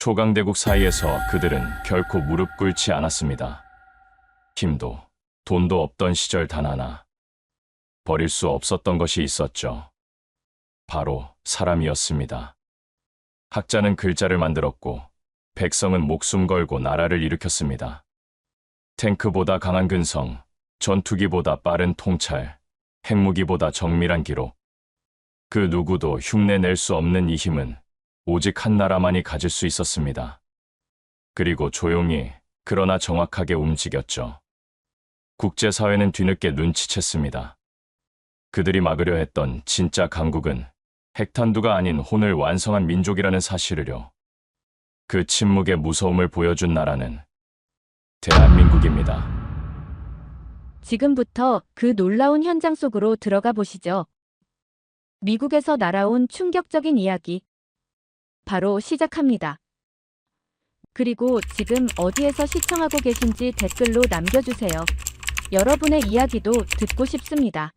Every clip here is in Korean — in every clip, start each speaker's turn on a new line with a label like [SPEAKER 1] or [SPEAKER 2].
[SPEAKER 1] 초강대국 사이에서 그들은 결코 무릎 꿇지 않았습니다. 힘도 돈도 없던 시절 단 하나 버릴 수 없었던 것이 있었죠. 바로 사람이었습니다. 학자는 글자를 만들었고 백성은 목숨 걸고 나라를 일으켰습니다. 탱크보다 강한 근성, 전투기보다 빠른 통찰, 핵무기보다 정밀한 기록. 그 누구도 흉내낼 수 없는 이 힘은 오직 한 나라만이 가질 수 있었습니다. 그리고 조용히 그러나 정확하게 움직였죠. 국제사회는 뒤늦게 눈치챘습니다. 그들이 막으려 했던 진짜 강국은 핵탄두가 아닌 혼을 완성한 민족이라는 사실을요. 그 침묵의 무서움을 보여준 나라는 대한민국입니다.
[SPEAKER 2] 지금부터 그 놀라운 현장 속으로 들어가 보시죠. 미국에서 날아온 충격적인 이야기. 바로 시작합니다. 그리고 지금 어디에서 시청하고 계신지 댓글로 남겨주세요. 여러분의 이야기도 듣고 싶습니다.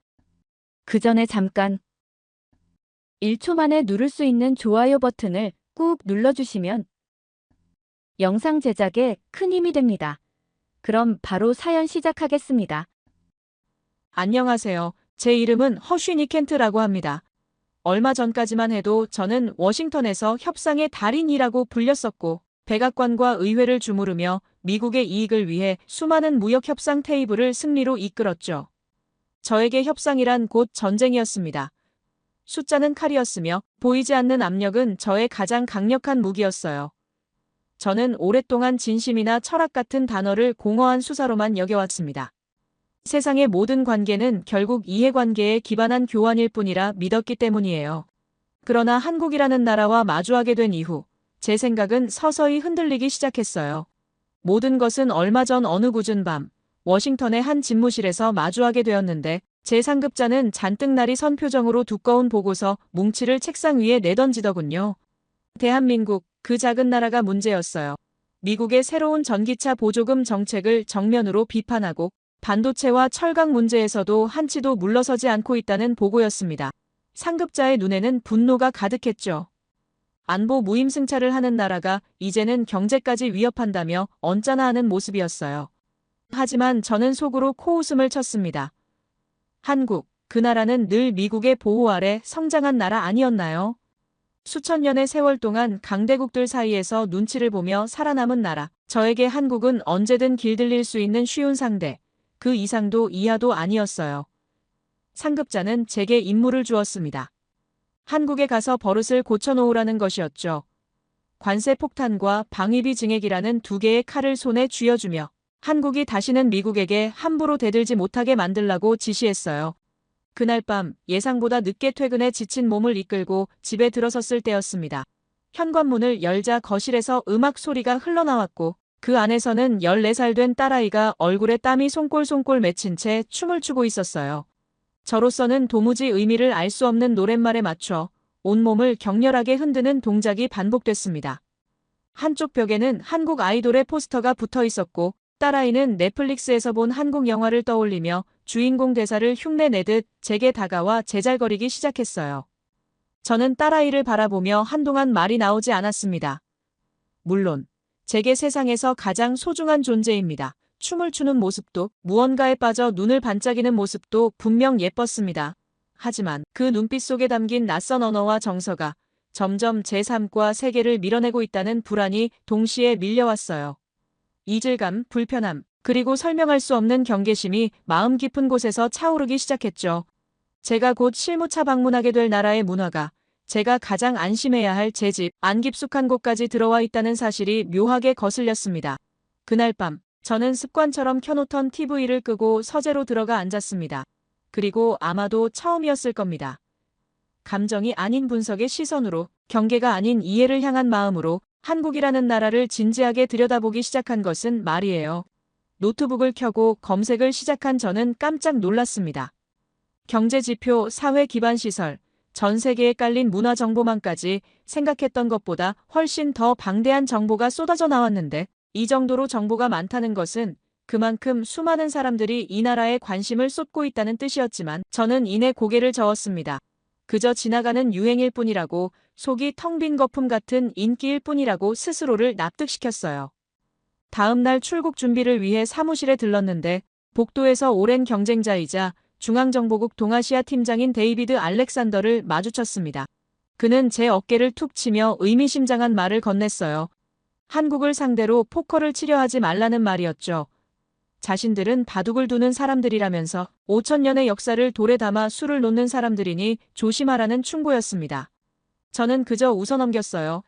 [SPEAKER 2] 그 전에 잠깐 1초 만에 누를 수 있는 좋아요 버튼을 꾹 눌러주시면 영상 제작에 큰 힘이 됩니다. 그럼 바로 사연 시작하겠습니다.
[SPEAKER 3] 안녕하세요. 제 이름은 허쉬니 켄트라고 합니다. 얼마 전까지만 해도 저는 워싱턴에서 협상의 달인이라고 불렸었고 백악관과 의회를 주무르며 미국의 이익을 위해 수많은 무역 협상 테이블을 승리로 이끌었죠. 저에게 협상이란 곧 전쟁이었습니다. 숫자는 칼이었으며 보이지 않는 압력은 저의 가장 강력한 무기였어요. 저는 오랫동안 진심이나 철학 같은 단어를 공허한 수사로만 여겨왔습니다. 세상의 모든 관계는 결국 이해관계에 기반한 교환일 뿐이라 믿었기 때문이에요. 그러나 한국이라는 나라와 마주하게 된 이후 제 생각은 서서히 흔들리기 시작했어요. 모든 것은 얼마 전 어느 궂은 밤 워싱턴의 한 집무실에서 마주하게 되었는데 제 상급자는 잔뜩 날이 선 표정으로 두꺼운 보고서 뭉치를 책상 위에 내던지더군요. 대한민국, 그 작은 나라가 문제였어요. 미국의 새로운 전기차 보조금 정책을 정면으로 비판하고 반도체와 철강 문제에서도 한치도 물러서지 않고 있다는 보고였습니다. 상급자의 눈에는 분노가 가득했죠. 안보 무임승차를 하는 나라가 이제는 경제까지 위협한다며 언짢아하는 모습이었어요. 하지만 저는 속으로 코웃음을 쳤습니다. 한국, 그 나라는 늘 미국의 보호 아래 성장한 나라 아니었나요? 수천 년의 세월 동안 강대국들 사이에서 눈치를 보며 살아남은 나라. 저에게 한국은 언제든 길들일 수 있는 쉬운 상대. 그 이상도 이하도 아니었어요. 상급자는 제게 임무를 주었습니다. 한국에 가서 버릇을 고쳐놓으라는 것이었죠. 관세 폭탄과 방위비 증액이라는 두 개의 칼을 손에 쥐어주며 한국이 다시는 미국에게 함부로 대들지 못하게 만들라고 지시했어요. 그날 밤 예상보다 늦게 퇴근해 지친 몸을 이끌고 집에 들어섰을 때였습니다. 현관문을 열자 거실에서 음악 소리가 흘러나왔고 그 안에서는 14살 된 딸아이가 얼굴에 땀이 송골송골 맺힌 채 춤을 추고 있었어요. 저로서는 도무지 의미를 알 수 없는 노랫말에 맞춰 온몸을 격렬하게 흔드는 동작이 반복됐습니다. 한쪽 벽에는 한국 아이돌의 포스터가 붙어 있었고 딸아이는 넷플릭스에서 본 한국 영화를 떠올리며 주인공 대사를 흉내내듯 제게 다가와 제잘거리기 시작했어요. 저는 딸아이를 바라보며 한동안 말이 나오지 않았습니다. 물론 제게 세상에서 가장 소중한 존재입니다. 춤을 추는 모습도 무언가에 빠져 눈을 반짝이는 모습도 분명 예뻤습니다. 하지만 그 눈빛 속에 담긴 낯선 언어와 정서가 점점 제 삶과 세계를 밀어내고 있다는 불안이 동시에 밀려왔어요. 이질감, 불편함, 그리고 설명할 수 없는 경계심이 마음 깊은 곳에서 차오르기 시작했죠. 제가 곧 실무차 방문하게 될 나라의 문화가 제가 가장 안심해야 할 제 집 안 깊숙한 곳까지 들어와 있다는 사실이 묘하게 거슬렸습니다. 그날 밤 저는 습관처럼 켜놓던 TV를 끄고 서재로 들어가 앉았습니다. 그리고 아마도 처음이었을 겁니다. 감정이 아닌 분석의 시선으로, 경계가 아닌 이해를 향한 마음으로 한국이라는 나라를 진지하게 들여다보기 시작한 것은 말이에요. 노트북을 켜고 검색을 시작한 저는 깜짝 놀랐습니다. 경제지표, 사회 기반 시설, 전 세계에 깔린 문화 정보망까지 생각했던 것보다 훨씬 더 방대한 정보가 쏟아져 나왔는데 이 정도로 정보가 많다는 것은 그만큼 수많은 사람들이 이 나라에 관심을 쏟고 있다는 뜻이었지만 저는 이내 고개를 저었습니다. 그저 지나가는 유행일 뿐이라고 속이 텅 빈 거품 같은 인기일 뿐이라고 스스로를 납득시켰어요. 다음 날 출국 준비를 위해 사무실에 들렀는데 복도에서 오랜 경쟁자이자 중앙정보국 동아시아 팀장인 데이비드 알렉산더를 마주쳤습니다. 그는 제 어깨를 툭 치며 의미심장한 말을 건넸어요. 한국을 상대로 포커를 치려 하지 말라는 말이었죠. 자신들은 바둑을 두는 사람들이라면서 5,000년의 역사를 돌에 담아 술을 놓는 사람들이니 조심하라는 충고였습니다. 저는 그저 웃어넘겼어요.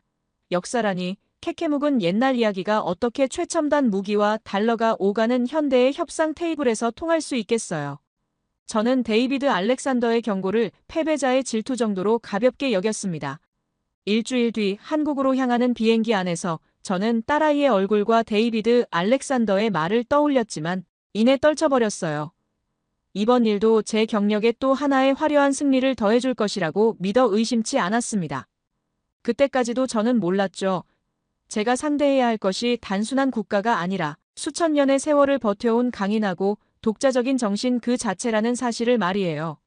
[SPEAKER 3] 역사라니, 캐캐묵은 옛날 이야기가 어떻게 최첨단 무기와 달러가 오가는 현대의 협상 테이블에서 통할 수 있겠어요. 저는 데이비드 알렉산더의 경고를 패배자의 질투 정도로 가볍게 여겼습니다. 일주일 뒤 한국으로 향하는 비행기 안에서 저는 딸아이의 얼굴과 데이비드 알렉산더의 말을 떠올렸지만 이내 떨쳐버렸어요. 이번 일도 제 경력에 또 하나의 화려한 승리를 더해줄 것이라고 믿어 의심치 않았습니다. 그때까지도 저는 몰랐죠. 제가 상대해야 할 것이 단순한 국가가 아니라 수천 년의 세월을 버텨온 강인하고 독자적인 정신 그 자체라는 사실을 말이에요.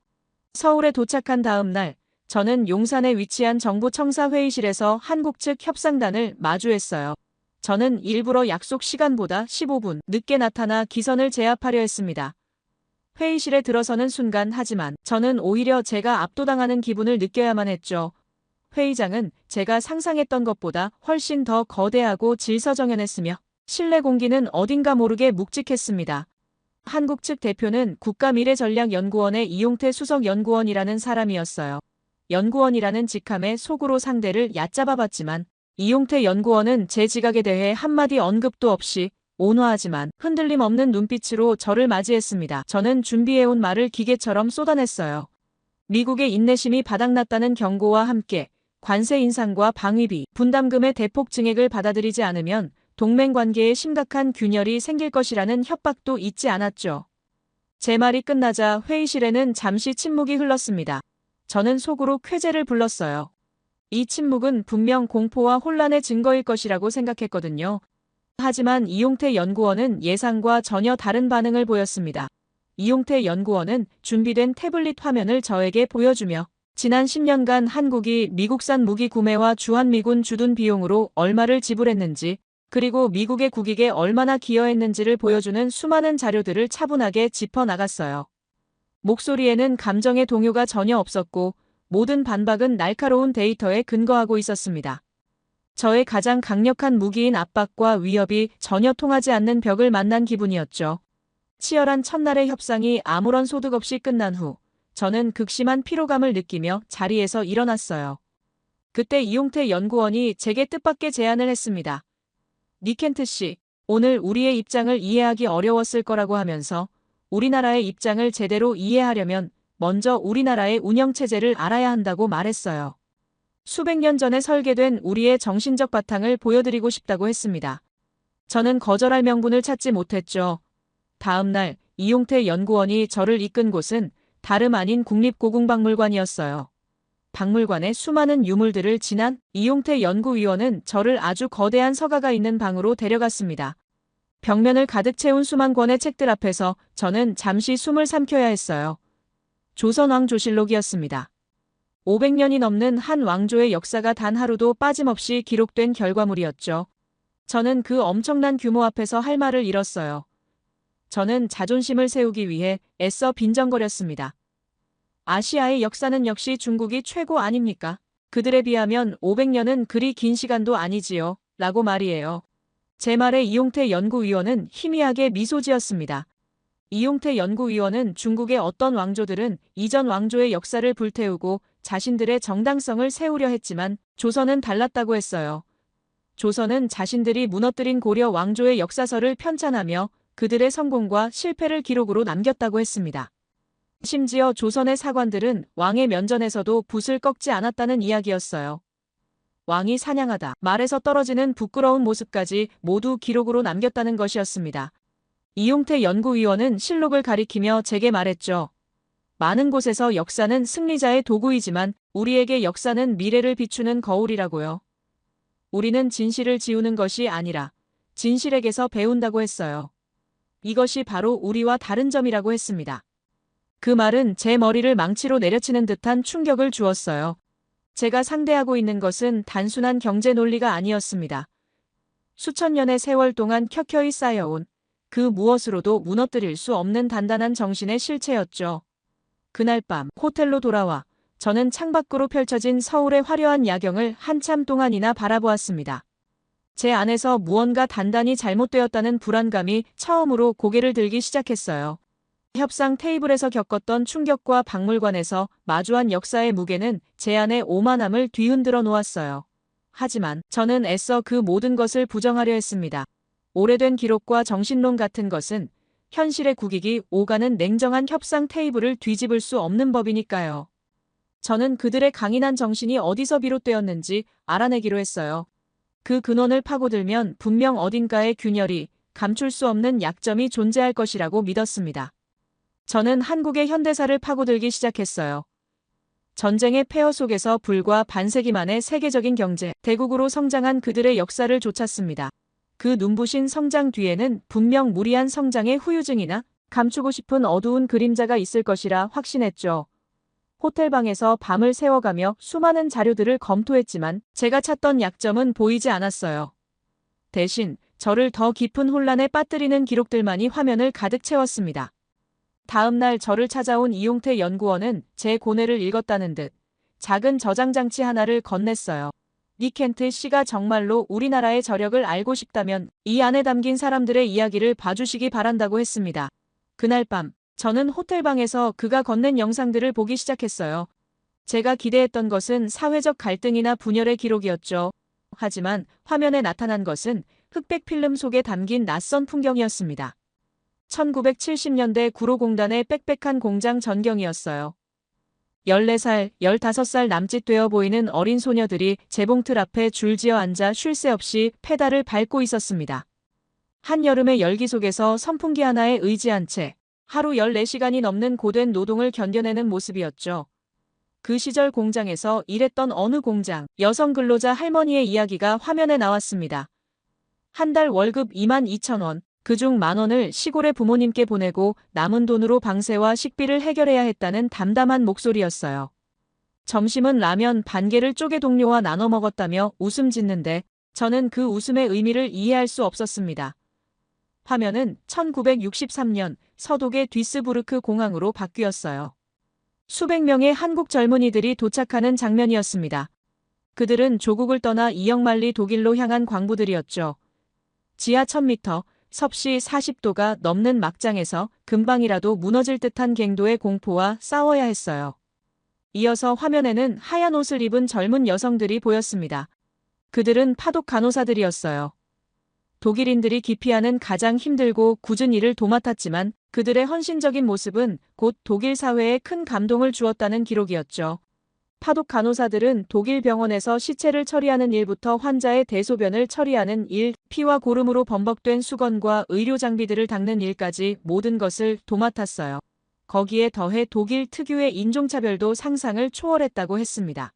[SPEAKER 3] 서울에 도착한 다음 날, 저는 용산에 위치한 정부청사 회의실에서 한국 측 협상단을 마주했어요. 저는 일부러 약속 시간보다 15분 늦게 나타나 기선을 제압하려 했습니다. 회의실에 들어서는 순간 하지만 저는 오히려 제가 압도당하는 기분을 느껴야만 했죠. 회의장은 제가 상상했던 것보다 훨씬 더 거대하고 질서정연했으며 실내 공기는 어딘가 모르게 묵직했습니다. 한국 측 대표는 국가미래전략연구원의 이용태 수석연구원이라는 사람이었어요. 연구원이라는 직함에 속으로 상대를 얕잡아봤지만 이용태 연구원은 제 지각에 대해 한마디 언급도 없이 온화하지만 흔들림 없는 눈빛으로 저를 맞이했습니다. 저는 준비해온 말을 기계처럼 쏟아냈어요. 미국의 인내심이 바닥났다는 경고와 함께 관세 인상과 방위비, 분담금의 대폭 증액을 받아들이지 않으면 동맹관계에 심각한 균열이 생길 것이라는 협박도 잊지 않았죠. 제 말이 끝나자 회의실에는 잠시 침묵이 흘렀습니다. 저는 속으로 쾌재를 불렀어요. 이 침묵은 분명 공포와 혼란의 증거일 것이라고 생각했거든요. 하지만 이용태 연구원은 예상과 전혀 다른 반응을 보였습니다. 이용태 연구원은 준비된 태블릿 화면을 저에게 보여주며 지난 10년간 한국이 미국산 무기 구매와 주한미군 주둔 비용으로 얼마를 지불했는지 그리고 미국의 국익에 얼마나 기여했는지를 보여주는 수많은 자료들을 차분하게 짚어나갔어요. 목소리에는 감정의 동요가 전혀 없었고 모든 반박은 날카로운 데이터에 근거하고 있었습니다. 저의 가장 강력한 무기인 압박과 위협이 전혀 통하지 않는 벽을 만난 기분이었죠. 치열한 첫날의 협상이 아무런 소득 없이 끝난 후 저는 극심한 피로감을 느끼며 자리에서 일어났어요. 그때 이용태 연구원이 제게 뜻밖의 제안을 했습니다. 니켄트 씨, 오늘 우리의 입장을 이해하기 어려웠을 거라고 하면서 우리나라의 입장을 제대로 이해하려면 먼저 우리나라의 운영체제를 알아야 한다고 말했어요. 수백 년 전에 설계된 우리의 정신적 바탕을 보여드리고 싶다고 했습니다. 저는 거절할 명분을 찾지 못했죠. 다음 날 이용태 연구원이 저를 이끈 곳은 다름 아닌 국립고궁박물관이었어요. 박물관의 수많은 유물들을 지난 이용태 연구위원은 저를 아주 거대한 서가가 있는 방으로 데려갔습니다. 벽면을 가득 채운 수만 권의 책들 앞에서 저는 잠시 숨을 삼켜야 했어요. 조선왕조실록이었습니다. 500년이 넘는 한 왕조의 역사가 단 하루도 빠짐없이 기록된 결과물이었죠. 저는 그 엄청난 규모 앞에서 할 말을 잃었어요. 저는 자존심을 세우기 위해 애써 빈정거렸습니다. 아시아의 역사는 역시 중국이 최고 아닙니까? 그들에 비하면 500년은 그리 긴 시간도 아니지요. 라고 말이에요. 제 말에 이용태 연구위원은 희미하게 미소 지었습니다. 이용태 연구위원은 중국의 어떤 왕조들은 이전 왕조의 역사를 불태우고 자신들의 정당성을 세우려 했지만 조선은 달랐다고 했어요. 조선은 자신들이 무너뜨린 고려 왕조의 역사서를 편찬하며 그들의 성공과 실패를 기록으로 남겼다고 했습니다. 심지어 조선의 사관들은 왕의 면전에서도 붓을 꺾지 않았다는 이야기였어요. 왕이 사냥하다 말에서 떨어지는 부끄러운 모습까지 모두 기록으로 남겼다는 것이었습니다. 이용태 연구위원은 실록을 가리키며 제게 말했죠. 많은 곳에서 역사는 승리자의 도구이지만 우리에게 역사는 미래를 비추는 거울이라고요. 우리는 진실을 지우는 것이 아니라 진실에게서 배운다고 했어요. 이것이 바로 우리와 다른 점이라고 했습니다. 그 말은 제 머리를 망치로 내려치는 듯한 충격을 주었어요. 제가 상대하고 있는 것은 단순한 경제 논리가 아니었습니다. 수천 년의 세월 동안 켜켜이 쌓여온 그 무엇으로도 무너뜨릴 수 없는 단단한 정신의 실체였죠. 그날 밤 호텔로 돌아와 저는 창밖으로 펼쳐진 서울의 화려한 야경을 한참 동안이나 바라보았습니다. 제 안에서 무언가 단단히 잘못되었다는 불안감이 처음으로 고개를 들기 시작했어요. 협상 테이블에서 겪었던 충격과 박물관에서 마주한 역사의 무게는 제 안의 오만함을 뒤흔들어 놓았어요. 하지만 저는 애써 그 모든 것을 부정하려 했습니다. 오래된 기록과 정신론 같은 것은 현실의 국익이 오가는 냉정한 협상 테이블을 뒤집을 수 없는 법이니까요. 저는 그들의 강인한 정신이 어디서 비롯되었는지 알아내기로 했어요. 그 근원을 파고들면 분명 어딘가에 균열이, 감출 수 없는 약점이 존재할 것이라고 믿었습니다. 저는 한국의 현대사를 파고들기 시작했어요. 전쟁의 폐허 속에서 불과 반세기만의 세계적인 경제, 대국으로 성장한 그들의 역사를 좇았습니다. 그 눈부신 성장 뒤에는 분명 무리한 성장의 후유증이나 감추고 싶은 어두운 그림자가 있을 것이라 확신했죠. 호텔방에서 밤을 새워가며 수많은 자료들을 검토했지만 제가 찾던 약점은 보이지 않았어요. 대신 저를 더 깊은 혼란에 빠뜨리는 기록들만이 화면을 가득 채웠습니다. 다음 날 저를 찾아온 이용태 연구원은 제 고뇌를 읽었다는 듯 작은 저장장치 하나를 건넸어요. 니켄트 씨가 정말로 우리나라의 저력을 알고 싶다면 이 안에 담긴 사람들의 이야기를 봐주시기 바란다고 했습니다. 그날 밤 저는 호텔방에서 그가 건넨 영상들을 보기 시작했어요. 제가 기대했던 것은 사회적 갈등이나 분열의 기록이었죠. 하지만 화면에 나타난 것은 흑백 필름 속에 담긴 낯선 풍경이었습니다. 1970년대 구로공단의 빽빽한 공장 전경이었어요. 14살, 15살 남짓 되어 보이는 어린 소녀들이 재봉틀 앞에 줄지어 앉아 쉴 새 없이 페달을 밟고 있었습니다. 한여름의 열기 속에서 선풍기 하나에 의지한 채 하루 14시간이 넘는 고된 노동을 견뎌내는 모습이었죠. 그 시절 공장에서 일했던 어느 공장, 여성 근로자 할머니의 이야기가 화면에 나왔습니다. 한 달 월급 22,000원, 그중 10,000원을 시골의 부모님께 보내고 남은 돈으로 방세와 식비를 해결해야 했다는 담담한 목소리였어요. 점심은 라면 반 개를 쪼개 동료와 나눠 먹었다며 웃음 짓는데 저는 그 웃음의 의미를 이해할 수 없었습니다. 화면은 1963년 서독의 뒤스부르크 공항으로 바뀌었어요. 수백 명의 한국 젊은이들이 도착하는 장면이었습니다. 그들은 조국을 떠나 이역만리 독일로 향한 광부들이었죠. 지하 1000m, 섭씨 40도가 넘는 막장에서 금방이라도 무너질 듯한 갱도의 공포와 싸워야 했어요. 이어서 화면에는 하얀 옷을 입은 젊은 여성들이 보였습니다. 그들은 파독 간호사들이었어요. 독일인들이 기피하는 가장 힘들고 굳은 일을 도맡았지만 그들의 헌신적인 모습은 곧 독일 사회에 큰 감동을 주었다는 기록이었죠. 파독 간호사들은 독일 병원에서 시체를 처리하는 일부터 환자의 대소변을 처리하는 일, 피와 고름으로 범벅된 수건과 의료 장비들을 닦는 일까지 모든 것을 도맡았어요. 거기에 더해 독일 특유의 인종차별도 상상을 초월했다고 했습니다.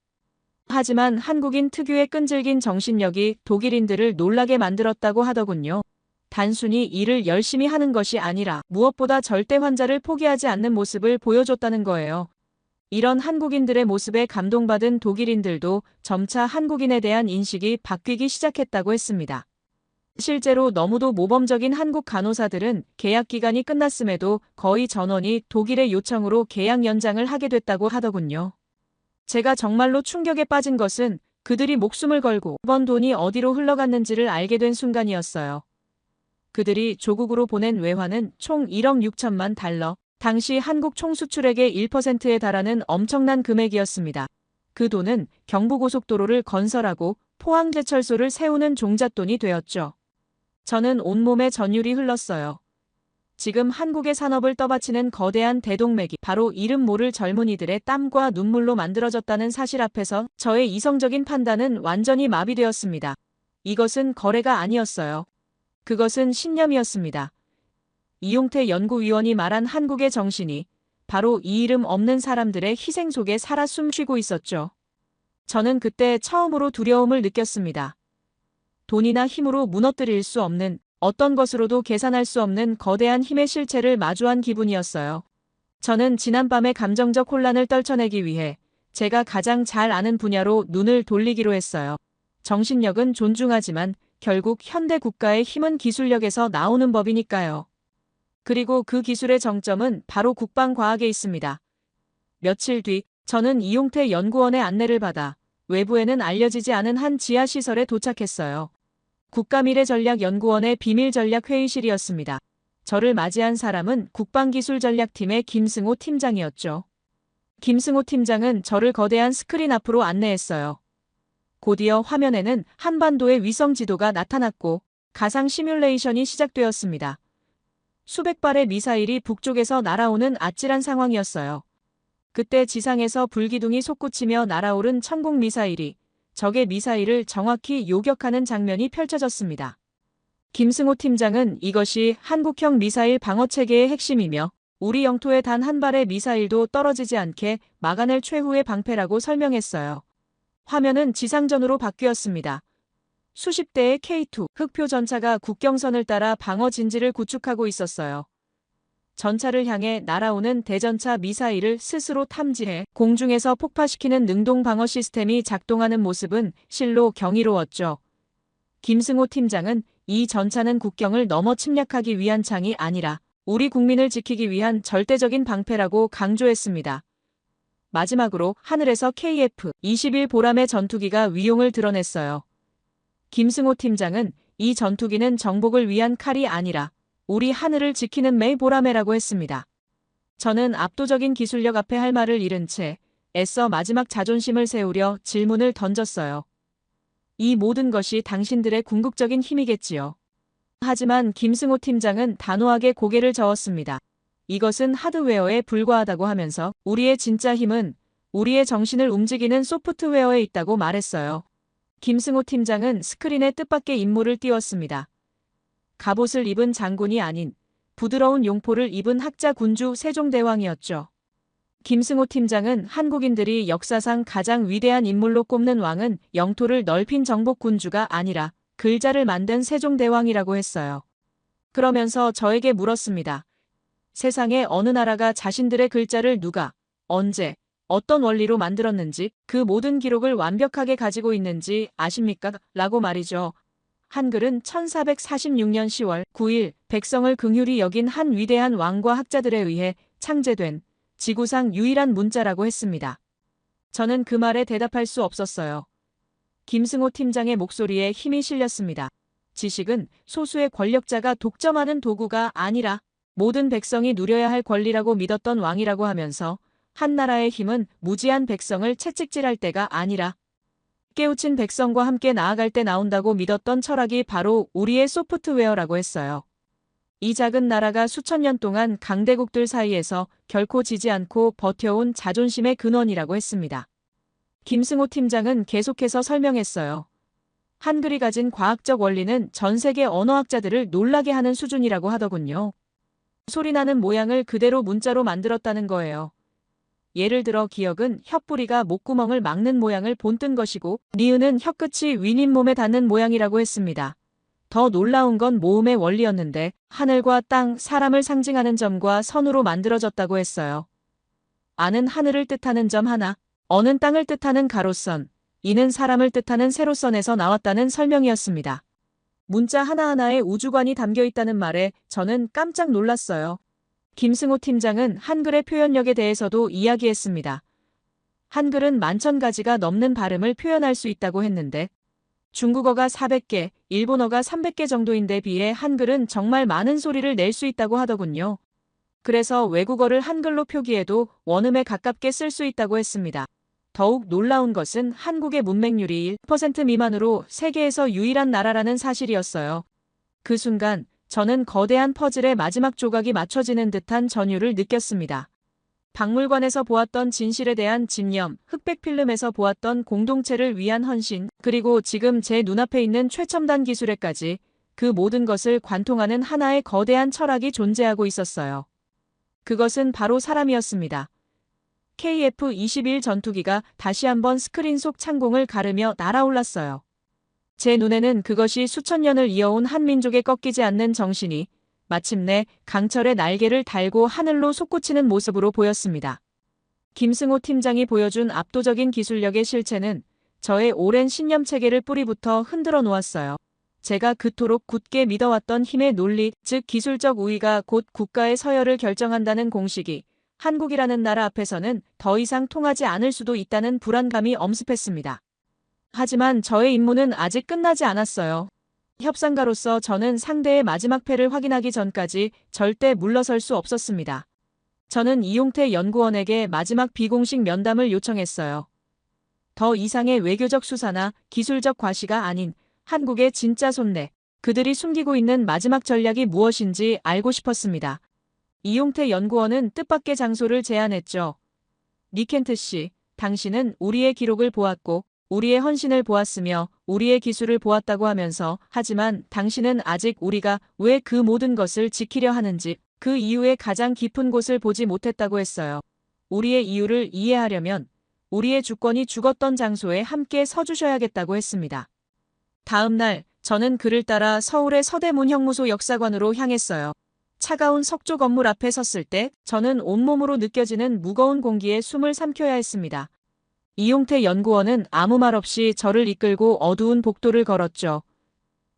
[SPEAKER 3] 하지만 한국인 특유의 끈질긴 정신력이 독일인들을 놀라게 만들었다고 하더군요. 단순히 일을 열심히 하는 것이 아니라 무엇보다 절대 환자를 포기하지 않는 모습을 보여줬다는 거예요. 이런 한국인들의 모습에 감동받은 독일인들도 점차 한국인에 대한 인식이 바뀌기 시작했다고 했습니다. 실제로 너무도 모범적인 한국 간호사들은 계약 기간이 끝났음에도 거의 전원이 독일의 요청으로 계약 연장을 하게 됐다고 하더군요. 제가 정말로 충격에 빠진 것은 그들이 목숨을 걸고 번 돈이 어디로 흘러갔는지를 알게 된 순간이었어요. 그들이 조국으로 보낸 외화는 총 1억 6천만 달러, 당시 한국 총수출액의 1%에 달하는 엄청난 금액이었습니다. 그 돈은 경부고속도로를 건설하고 포항제철소를 세우는 종잣돈이 되었죠. 저는 온몸에 전율이 흘렀어요. 지금 한국의 산업을 떠받치는 거대한 대동맥이 바로 이름 모를 젊은이들의 땀과 눈물로 만들어졌다는 사실 앞에서 저의 이성적인 판단은 완전히 마비되었습니다. 이것은 거래가 아니었어요. 그것은 신념이었습니다. 이용태 연구위원이 말한 한국의 정신이 바로 이 이름 없는 사람들의 희생 속에 살아 숨쉬고 있었죠. 저는 그때 처음으로 두려움을 느꼈습니다. 돈이나 힘으로 무너뜨릴 수 없는, 어떤 것으로도 계산할 수 없는 거대한 힘의 실체를 마주한 기분이었어요. 저는 지난밤의 감정적 혼란을 떨쳐내기 위해 제가 가장 잘 아는 분야로 눈을 돌리기로 했어요. 정신력은 존중하지만 결국 현대 국가의 힘은 기술력에서 나오는 법이니까요. 그리고 그 기술의 정점은 바로 국방과학에 있습니다. 며칠 뒤 저는 이용태 연구원의 안내를 받아 외부에는 알려지지 않은 한 지하시설에 도착했어요. 국가미래전략연구원의 비밀전략회의실이었습니다. 저를 맞이한 사람은 국방기술전략팀의 김승호 팀장이었죠. 김승호 팀장은 저를 거대한 스크린 앞으로 안내했어요. 곧이어 화면에는 한반도의 위성 지도가 나타났고 가상 시뮬레이션이 시작되었습니다. 수백 발의 미사일이 북쪽에서 날아오는 아찔한 상황이었어요. 그때 지상에서 불기둥이 솟구치며 날아오른 천공 미사일이 적의 미사일을 정확히 요격하는 장면이 펼쳐졌습니다. 김승호 팀장은 이것이 한국형 미사일 방어체계의 핵심이며 우리 영토에 단 한 발의 미사일도 떨어지지 않게 막아낼 최후의 방패라고 설명했어요. 화면은 지상전으로 바뀌었습니다. 수십 대의 K2 흑표 전차가 국경선을 따라 방어 진지를 구축하고 있었어요. 전차를 향해 날아오는 대전차 미사일을 스스로 탐지해 공중에서 폭파시키는 능동 방어 시스템이 작동하는 모습은 실로 경이로웠죠. 김승호 팀장은 이 전차는 국경을 넘어 침략하기 위한 창이 아니라 우리 국민을 지키기 위한 절대적인 방패라고 강조했습니다. 마지막으로 하늘에서 KF-21 보람의 전투기가 위용을 드러냈어요. 김승호 팀장은 이 전투기는 정복을 위한 칼이 아니라 우리 하늘을 지키는 메이보라메라고 했습니다. 저는 압도적인 기술력 앞에 할 말을 잃은 채 애써 마지막 자존심을 세우려 질문을 던졌어요. 이 모든 것이 당신들의 궁극적인 힘이겠지요. 하지만 김승호 팀장은 단호하게 고개를 저었습니다. 이것은 하드웨어에 불과하다고 하면서 우리의 진짜 힘은 우리의 정신을 움직이는 소프트웨어에 있다고 말했어요. 김승호 팀장은 스크린에 뜻밖의 임무를 띄웠습니다. 갑옷을 입은 장군이 아닌 부드러운 용포를 입은 학자 군주 세종대왕이었죠. 김승호 팀장은 한국인들이 역사상 가장 위대한 인물로 꼽는 왕은 영토를 넓힌 정복 군주가 아니라 글자를 만든 세종대왕이라고 했어요. 그러면서 저에게 물었습니다. 세상에 어느 나라가 자신들의 글자를 누가, 언제, 어떤 원리로 만들었는지 그 모든 기록을 완벽하게 가지고 있는지 아십니까? 라고 말이죠. 한글은 1446년 10월 9일 백성을 긍휼히 여긴 한 위대한 왕과 학자들에 의해 창제된 지구상 유일한 문자라고 했습니다. 저는 그 말에 대답할 수 없었어요. 김승호 팀장의 목소리에 힘이 실렸습니다. 지식은 소수의 권력자가 독점하는 도구가 아니라 모든 백성이 누려야 할 권리라고 믿었던 왕이라고 하면서 한 나라의 힘은 무지한 백성을 채찍질할 때가 아니라 깨우친 백성과 함께 나아갈 때 나온다고 믿었던 철학이 바로 우리의 소프트웨어라고 했어요. 이 작은 나라가 수천 년 동안 강대국들 사이에서 결코 지지 않고 버텨온 자존심의 근원이라고 했습니다. 김승호 팀장은 계속해서 설명했어요. 한글이 가진 과학적 원리는 전 세계 언어학자들을 놀라게 하는 수준이라고 하더군요. 소리나는 모양을 그대로 문자로 만들었다는 거예요. 예를 들어 기역은 혓뿌리가 목구멍을 막는 모양을 본뜬 것이고 니은은 혀끝이 윈잇몸에 닿는 모양이라고 했습니다. 더 놀라운 건 모음의 원리였는데 하늘과 땅, 사람을 상징하는 점과 선으로 만들어졌다고 했어요. 아는 하늘을 뜻하는 점 하나, 어는 땅을 뜻하는 가로선, 이는 사람을 뜻하는 세로선에서 나왔다는 설명이었습니다. 문자 하나하나에 우주관이 담겨 있다는 말에 저는 깜짝 놀랐어요. 김승호 팀장은 한글의 표현력에 대해서도 이야기했습니다. 한글은 11,000가지가 넘는 발음을 표현할 수 있다고 했는데 중국어가 400개, 일본어가 300개 정도인데 비해 한글은 정말 많은 소리를 낼 수 있다고 하더군요. 그래서 외국어를 한글로 표기해도 원음에 가깝게 쓸 수 있다고 했습니다. 더욱 놀라운 것은 한국의 문맹률이 1% 미만으로 세계에서 유일한 나라라는 사실이었어요. 그 순간 저는 거대한 퍼즐의 마지막 조각이 맞춰지는 듯한 전율을 느꼈습니다. 박물관에서 보았던 진실에 대한 집념, 흑백 필름에서 보았던 공동체를 위한 헌신, 그리고 지금 제 눈앞에 있는 최첨단 기술에까지 그 모든 것을 관통하는 하나의 거대한 철학이 존재하고 있었어요. 그것은 바로 사람이었습니다. KF-21 전투기가 다시 한번 스크린 속 창공을 가르며 날아올랐어요. 제 눈에는 그것이 수천 년을 이어온 한 민족의 꺾이지 않는 정신이 마침내 강철의 날개를 달고 하늘로 솟구치는 모습으로 보였습니다. 김승호 팀장이 보여준 압도적인 기술력의 실체는 저의 오랜 신념 체계를 뿌리부터 흔들어 놓았어요. 제가 그토록 굳게 믿어왔던 힘의 논리, 즉 기술적 우위가 곧 국가의 서열을 결정한다는 공식이 한국이라는 나라 앞에서는 더 이상 통하지 않을 수도 있다는 불안감이 엄습했습니다. 하지만 저의 임무는 아직 끝나지 않았어요. 협상가로서 저는 상대의 마지막 패를 확인하기 전까지 절대 물러설 수 없었습니다. 저는 이용태 연구원에게 마지막 비공식 면담을 요청했어요. 더 이상의 외교적 수사나 기술적 과시가 아닌 한국의 진짜 손내, 그들이 숨기고 있는 마지막 전략이 무엇인지 알고 싶었습니다. 이용태 연구원은 뜻밖의 장소를 제안했죠. 니켄트 씨, 당신은 우리의 기록을 보았고 우리의 헌신을 보았으며 우리의 기술을 보았다고 하면서 하지만 당신은 아직 우리가 왜 그 모든 것을 지키려 하는지 그 이유의 가장 깊은 곳을 보지 못했다고 했어요. 우리의 이유를 이해하려면 우리의 주권이 죽었던 장소에 함께 서주셔야겠다고 했습니다. 다음 날 저는 그를 따라 서울의 서대문 형무소 역사관으로 향했어요. 차가운 석조 건물 앞에 섰을 때 저는 온몸으로 느껴지는 무거운 공기에 숨을 삼켜야 했습니다. 이용태 연구원은 아무 말 없이 저를 이끌고 어두운 복도를 걸었죠.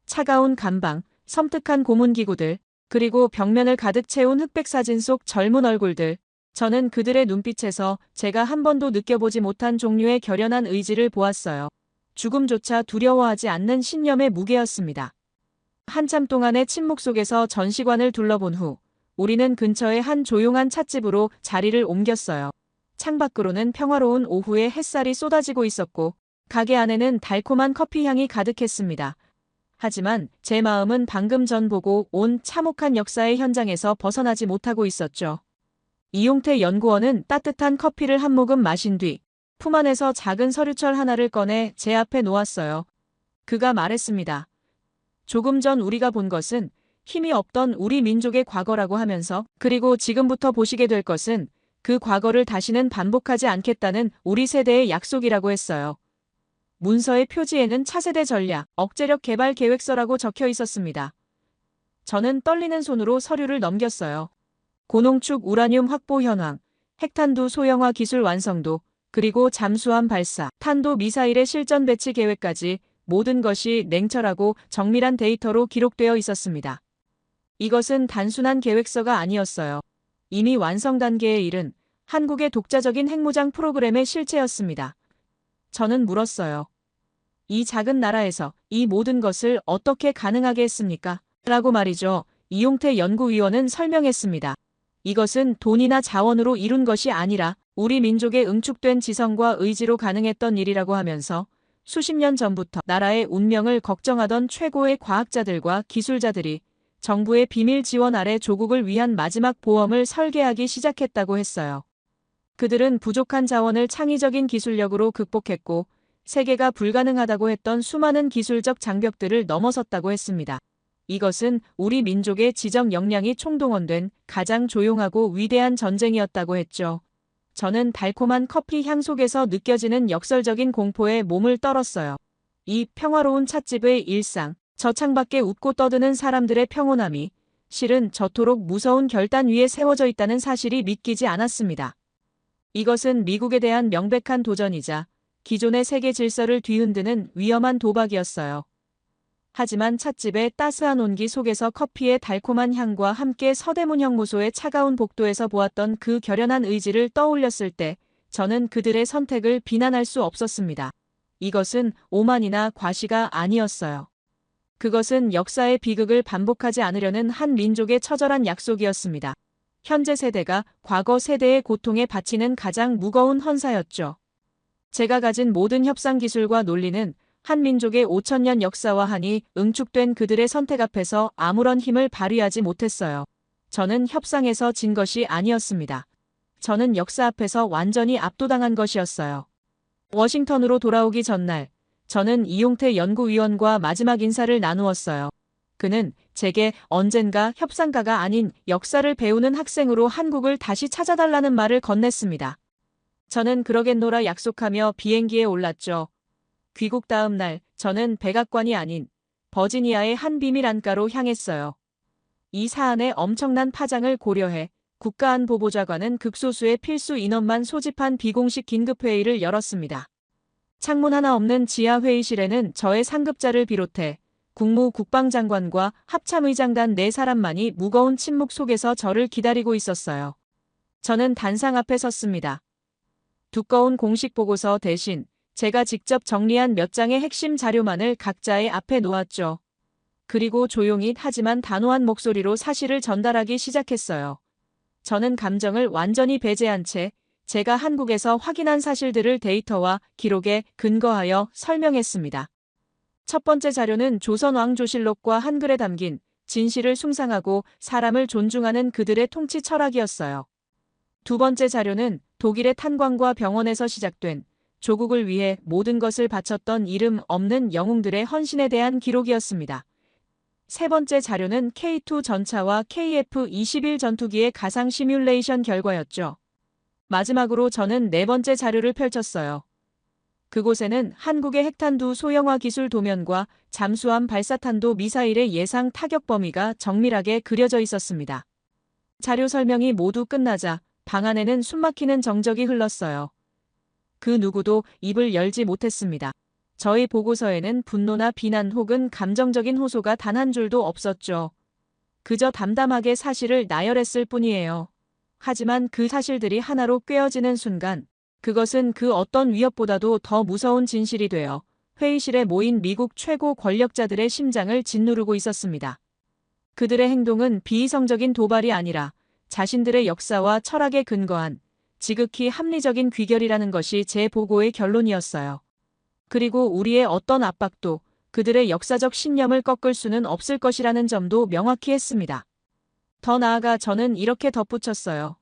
[SPEAKER 3] 차가운 감방, 섬뜩한 고문기구들, 그리고 벽면을 가득 채운 흑백 사진 속 젊은 얼굴들. 저는 그들의 눈빛에서 제가 한 번도 느껴보지 못한 종류의 결연한 의지를 보았어요. 죽음조차 두려워하지 않는 신념의 무게였습니다. 한참 동안의 침묵 속에서 전시관을 둘러본 후 우리는 근처의 한 조용한 찻집으로 자리를 옮겼어요. 창밖으로는 평화로운 오후에 햇살이 쏟아지고 있었고 가게 안에는 달콤한 커피 향이 가득했습니다. 하지만 제 마음은 방금 전 보고 온 참혹한 역사의 현장에서 벗어나지 못하고 있었죠. 이용태 연구원은 따뜻한 커피를 한 모금 마신 뒤 품 안에서 작은 서류철 하나를 꺼내 제 앞에 놓았어요. 그가 말했습니다. 조금 전 우리가 본 것은 힘이 없던 우리 민족의 과거라고 하면서 그리고 지금부터 보시게 될 것은 그 과거를 다시는 반복하지 않겠다는 우리 세대의 약속이라고 했어요. 문서의 표지에는 차세대 전략, 억제력 개발 계획서라고 적혀 있었습니다. 저는 떨리는 손으로 서류를 넘겼어요. 고농축 우라늄 확보 현황, 핵탄두 소형화 기술 완성도, 그리고 잠수함 발사, 탄도 미사일의 실전 배치 계획까지 모든 것이 냉철하고 정밀한 데이터로 기록되어 있었습니다. 이것은 단순한 계획서가 아니었어요. 이미 완성 단계에 이른 한국의 독자적인 핵무장 프로그램의 실체였습니다. 저는 물었어요. 이 작은 나라에서 이 모든 것을 어떻게 가능하게 했습니까? 라고 말이죠. 이용태 연구위원은 설명했습니다. 이것은 돈이나 자원으로 이룬 것이 아니라 우리 민족의 응축된 지성과 의지로 가능했던 일이라고 하면서 수십 년 전부터 나라의 운명을 걱정하던 최고의 과학자들과 기술자들이 정부의 비밀 지원 아래 조국을 위한 마지막 보험을 설계하기 시작했다고 했어요. 그들은 부족한 자원을 창의적인 기술력으로 극복했고 세계가 불가능하다고 했던 수많은 기술적 장벽들을 넘어섰다고 했습니다. 이것은 우리 민족의 지적 역량이 총동원된 가장 조용하고 위대한 전쟁이었다고 했죠. 저는 달콤한 커피 향 속에서 느껴지는 역설적인 공포에 몸을 떨었어요. 이 평화로운 찻집의 일상, 저 창밖에 웃고 떠드는 사람들의 평온함이 실은 저토록 무서운 결단 위에 세워져 있다는 사실이 믿기지 않았습니다. 이것은 미국에 대한 명백한 도전이자 기존의 세계 질서를 뒤흔드는 위험한 도박이었어요. 하지만 찻집의 따스한 온기 속에서 커피의 달콤한 향과 함께 서대문 형무소의 차가운 복도에서 보았던 그 결연한 의지를 떠올렸을 때 저는 그들의 선택을 비난할 수 없었습니다. 이것은 오만이나 과시가 아니었어요. 그것은 역사의 비극을 반복하지 않으려는 한 민족의 처절한 약속이었습니다. 현재 세대가 과거 세대의 고통에 바치는 가장 무거운 헌사였죠. 제가 가진 모든 협상 기술과 논리는 한 민족의 5,000년 역사와 한이 응축된 그들의 선택 앞에서 아무런 힘을 발휘하지 못했어요. 저는 협상에서 진 것이 아니었습니다. 저는 역사 앞에서 완전히 압도당한 것이었어요. 워싱턴으로 돌아오기 전날, 저는 이용태 연구위원과 마지막 인사를 나누었어요. 그는 제게 언젠가 협상가가 아닌 역사를 배우는 학생으로 한국을 다시 찾아달라는 말을 건넸습니다. 저는 그러겠노라 약속하며 비행기에 올랐죠. 귀국 다음 날 저는 백악관이 아닌 버지니아의 한 비밀 안가로 향했어요. 이 사안의 엄청난 파장을 고려해 국가안보보좌관은 극소수의 필수 인원만 소집한 비공식 긴급회의를 열었습니다. 창문 하나 없는 지하 회의실에는 저의 상급자를 비롯해 국무국방장관과 합참의장단 4사람만이 무거운 침묵 속에서 저를 기다리고 있었어요. 저는 단상 앞에 섰습니다. 두꺼운 공식 보고서 대신 제가 직접 정리한 몇 장의 핵심 자료만을 각자의 앞에 놓았죠. 그리고 조용히 하지만 단호한 목소리로 사실을 전달하기 시작했어요. 저는 감정을 완전히 배제한 채 제가 한국에서 확인한 사실들을 데이터와 기록에 근거하여 설명했습니다. 첫 번째 자료는 조선왕조실록과 한글에 담긴 진실을 숭상하고 사람을 존중하는 그들의 통치 철학이었어요. 두 번째 자료는 독일의 탄광과 병원에서 시작된 조국을 위해 모든 것을 바쳤던 이름 없는 영웅들의 헌신에 대한 기록이었습니다. 세 번째 자료는 K2 전차와 KF-21 전투기의 가상 시뮬레이션 결과였죠. 마지막으로 저는 네 번째 자료를 펼쳤어요. 그곳에는 한국의 핵탄두 소형화 기술 도면과 잠수함 발사탄도 미사일의 예상 타격 범위가 정밀하게 그려져 있었습니다. 자료 설명이 모두 끝나자 방 안에는 숨막히는 정적이 흘렀어요. 그 누구도 입을 열지 못했습니다. 저희 보고서에는 분노나 비난 혹은 감정적인 호소가 단 한 줄도 없었죠. 그저 담담하게 사실을 나열했을 뿐이에요. 하지만 그 사실들이 하나로 꿰어지는 순간 그것은 그 어떤 위협보다도 더 무서운 진실이 되어 회의실에 모인 미국 최고 권력자들의 심장을 짓누르고 있었습니다. 그들의 행동은 비이성적인 도발이 아니라 자신들의 역사와 철학에 근거한 지극히 합리적인 귀결이라는 것이 제 보고의 결론이었어요. 그리고 우리의 어떤 압박도 그들의 역사적 신념을 꺾을 수는 없을 것이라는 점도 명확히 했습니다. 더 나아가 저는 이렇게 덧붙였어요.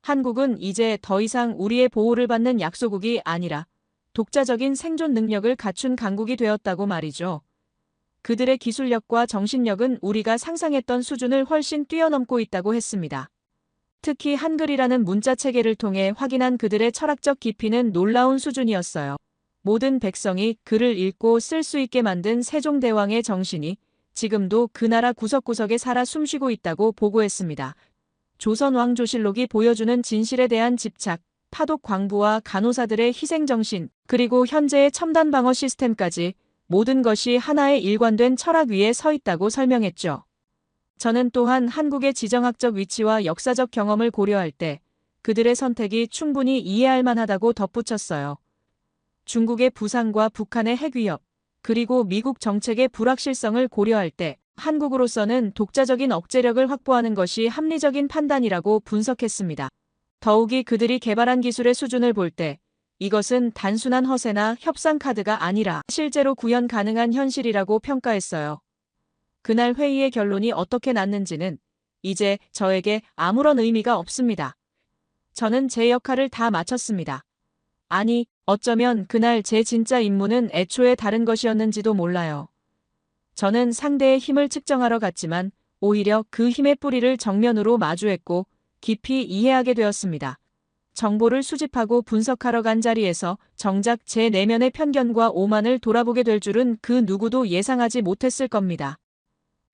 [SPEAKER 3] 한국은 이제 더 이상 우리의 보호를 받는 약소국이 아니라 독자적인 생존 능력을 갖춘 강국이 되었다고 말이죠. 그들의 기술력과 정신력은 우리가 상상했던 수준을 훨씬 뛰어넘고 있다고 했습니다. 특히 한글이라는 문자 체계를 통해 확인한 그들의 철학적 깊이는 놀라운 수준이었어요. 모든 백성이 글을 읽고 쓸 수 있게 만든 세종대왕의 정신이 지금도 그 나라 구석구석에 살아 숨쉬고 있다고 보고했습니다. 조선왕조실록이 보여주는 진실에 대한 집착, 파독 광부와 간호사들의 희생정신, 그리고 현재의 첨단 방어 시스템까지 모든 것이 하나의 일관된 철학 위에 서 있다고 설명했죠. 저는 또한 한국의 지정학적 위치와 역사적 경험을 고려할 때 그들의 선택이 충분히 이해할 만하다고 덧붙였어요. 중국의 부상과 북한의 핵위협, 그리고 미국 정책의 불확실성을 고려할 때 한국으로서는 독자적인 억제력을 확보하는 것이 합리적인 판단이라고 분석했습니다. 더욱이 그들이 개발한 기술의 수준을 볼 때 이것은 단순한 허세나 협상 카드가 아니라 실제로 구현 가능한 현실이라고 평가했어요. 그날 회의의 결론이 어떻게 났는지는 이제 저에게 아무런 의미가 없습니다. 저는 제 역할을 다 마쳤습니다. 아니, 어쩌면 그날 제 진짜 임무는 애초에 다른 것이었는지도 몰라요. 저는 상대의 힘을 측정하러 갔지만 오히려 그 힘의 뿌리를 정면으로 마주했고 깊이 이해하게 되었습니다. 정보를 수집하고 분석하러 간 자리에서 정작 제 내면의 편견과 오만을 돌아보게 될 줄은 그 누구도 예상하지 못했을 겁니다.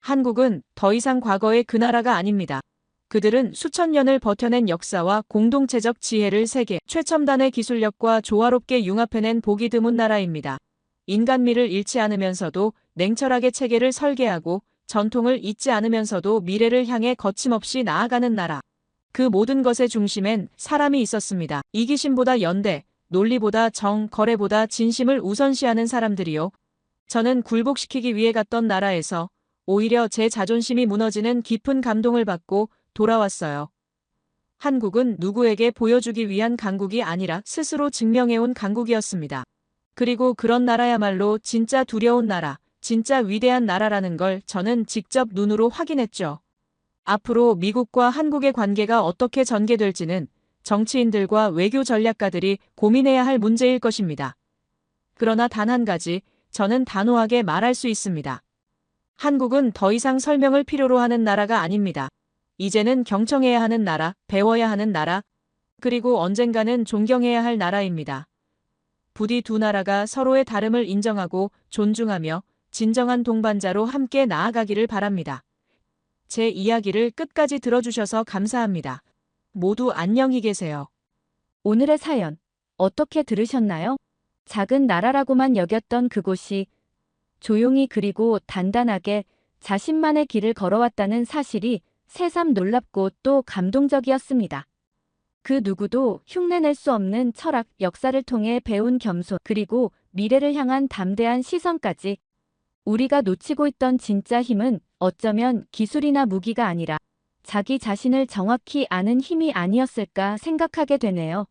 [SPEAKER 3] 한국은 더 이상 과거의 그 나라가 아닙니다. 그들은 수천 년을 버텨낸 역사와 공동체적 지혜를 세계 최첨단의 기술력과 조화롭게 융합해낸 보기 드문 나라입니다. 인간미를 잃지 않으면서도 냉철하게 체계를 설계하고 전통을 잊지 않으면서도 미래를 향해 거침없이 나아가는 나라. 그 모든 것의 중심엔 사람이 있었습니다. 이기심보다 연대, 논리보다 정, 거래보다 진심을 우선시하는 사람들이요. 저는 굴복시키기 위해 갔던 나라에서 오히려 제 자존심이 무너지는 깊은 감동을 받고 돌아왔어요. 한국은 누구에게 보여주기 위한 강국이 아니라 스스로 증명해온 강국이었습니다. 그리고 그런 나라야말로 진짜 두려운 나라, 진짜 위대한 나라라는 걸 저는 직접 눈으로 확인했죠. 앞으로 미국과 한국의 관계가 어떻게 전개될지는 정치인들과 외교 전략가들이 고민해야 할 문제일 것입니다. 그러나 단 한 가지, 저는 단호하게 말할 수 있습니다. 한국은 더 이상 설명을 필요로 하는 나라가 아닙니다. 이제는 경청해야 하는 나라, 배워야 하는 나라, 그리고 언젠가는 존경해야 할 나라입니다. 부디 두 나라가 서로의 다름을 인정하고 존중하며 진정한 동반자로 함께 나아가기를 바랍니다. 제 이야기를 끝까지 들어주셔서 감사합니다. 모두 안녕히 계세요.
[SPEAKER 2] 오늘의 사연 어떻게 들으셨나요? 작은 나라라고만 여겼던 그곳이 조용히 그리고 단단하게 자신만의 길을 걸어왔다는 사실이 새삼 놀랍고 또 감동적이었습니다. 그 누구도 흉내낼 수 없는 철학, 역사를 통해 배운 겸손, 그리고 미래를 향한 담대한 시선까지 우리가 놓치고 있던 진짜 힘은 어쩌면 기술이나 무기가 아니라 자기 자신을 정확히 아는 힘이 아니었을까 생각하게 되네요.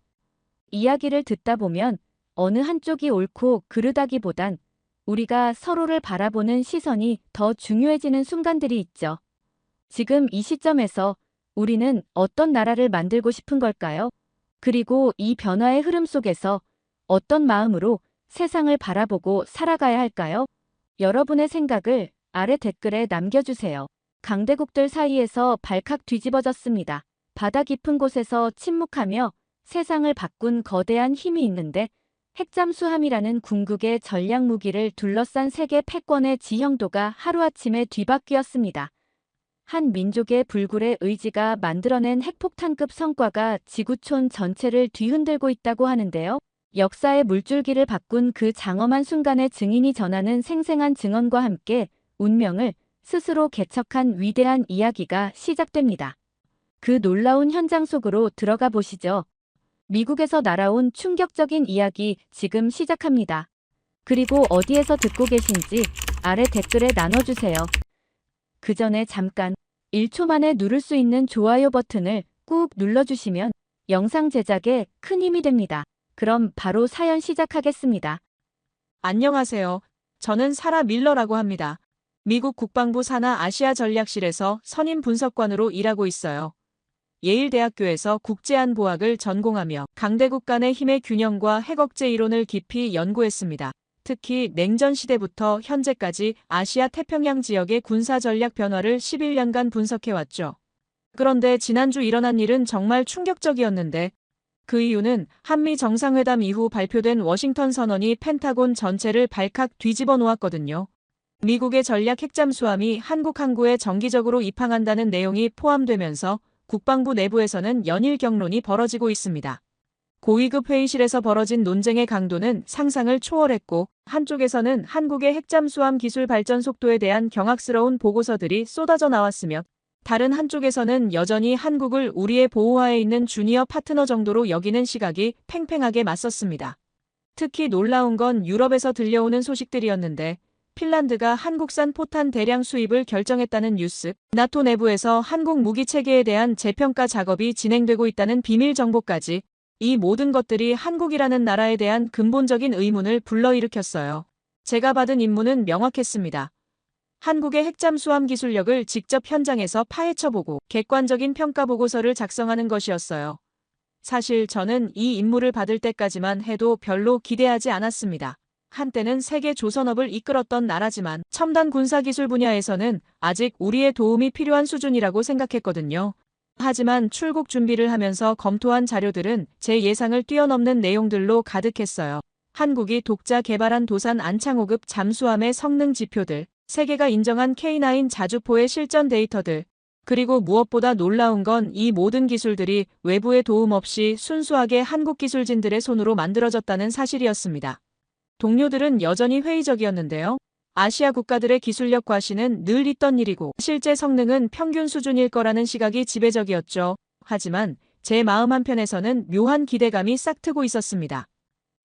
[SPEAKER 2] 이야기를 듣다 보면 어느 한쪽이 옳고 그르다기보단 우리가 서로를 바라보는 시선이 더 중요해지는 순간들이 있죠. 지금 이 시점에서 우리는 어떤 나라를 만들고 싶은 걸까요? 그리고 이 변화의 흐름 속에서 어떤 마음으로 세상을 바라보고 살아가야 할까요? 여러분의 생각을 아래 댓글에 남겨주세요. 강대국들 사이에서 발칵 뒤집어졌습니다. 바다 깊은 곳에서 침묵하며 세상을 바꾼 거대한 힘이 있는데 핵잠수함이라는 궁극의 전략 무기를 둘러싼 세계 패권의 지형도가 하루아침에 뒤바뀌었습니다. 한 민족의 불굴의 의지가 만들어낸 핵폭탄급 성과가 지구촌 전체를 뒤흔들고 있다고 하는데요. 역사의 물줄기를 바꾼 그 장엄한 순간의 증인이 전하는 생생한 증언과 함께 운명을 스스로 개척한 위대한 이야기가 시작됩니다. 그 놀라운 현장 속으로 들어가 보시죠. 미국에서 날아온 충격적인 이야기 지금 시작합니다. 그리고 어디에서 듣고 계신지 아래 댓글에 나눠주세요. 그 전에 잠깐 1초 만에 누를 수 있는 좋아요 버튼을 꾹 눌러주시면 영상 제작에 큰 힘이 됩니다. 그럼 바로 사연 시작하겠습니다.
[SPEAKER 3] 안녕하세요. 저는 사라 밀러라고 합니다. 미국 국방부 산하 아시아 전략실에서 선임 분석관으로 일하고 있어요. 예일대학교에서 국제안보학을 전공하며 강대국 간의 힘의 균형과 핵억제 이론을 깊이 연구했습니다. 특히 냉전 시대부터 현재까지 아시아 태평양 지역의 군사 전략 변화를 11년간 분석해왔죠. 그런데 지난주 일어난 일은 정말 충격적이었는데 그 이유는 한미 정상회담 이후 발표된 워싱턴 선언이 펜타곤 전체를 발칵 뒤집어 놓았거든요. 미국의 전략 핵잠수함이 한국 항구에 정기적으로 입항한다는 내용이 포함되면서 국방부 내부에서는 연일 경론이 벌어지고 있습니다. 고위급 회의실에서 벌어진 논쟁의 강도는 상상을 초월했고 한쪽에서는 한국의 핵잠수함 기술 발전 속도에 대한 경악스러운 보고서들이 쏟아져 나왔으며 다른 한쪽에서는 여전히 한국을 우리의 보호하에 있는 주니어 파트너 정도로 여기는 시각이 팽팽하게 맞섰습니다. 특히 놀라운 건 유럽에서 들려오는 소식들이었는데 핀란드가 한국산 포탄 대량 수입을 결정했다는 뉴스, 나토 내부에서 한국 무기 체계에 대한 재평가 작업이 진행되고 있다는 비밀 정보까지 이 모든 것들이 한국이라는 나라에 대한 근본적인 의문을 불러일으켰어요. 제가 받은 임무는 명확했습니다. 한국의 핵잠수함 기술력을 직접 현장에서 파헤쳐보고 객관적인 평가 보고서를 작성하는 것이었어요. 사실 저는 이 임무를 받을 때까지만 해도 별로 기대하지 않았습니다. 한때는 세계 조선업을 이끌었던 나라지만 첨단 군사기술 분야에서는 아직 우리의 도움이 필요한 수준이라고 생각했거든요. 하지만 출국 준비를 하면서 검토한 자료들은 제 예상을 뛰어넘는 내용들로 가득했어요. 한국이 독자 개발한 도산 안창호급 잠수함의 성능 지표들, 세계가 인정한 K9 자주포의 실전 데이터들, 그리고 무엇보다 놀라운 건 이 모든 기술들이 외부의 도움 없이 순수하게 한국 기술진들의 손으로 만들어졌다는 사실이었습니다. 동료들은 여전히 회의적이었는데요. 아시아 국가들의 기술력 과시는 늘 있던 일이고 실제 성능은 평균 수준일 거라는 시각이 지배적이었죠. 하지만 제 마음 한편에서는 묘한 기대감이 싹트고 있었습니다.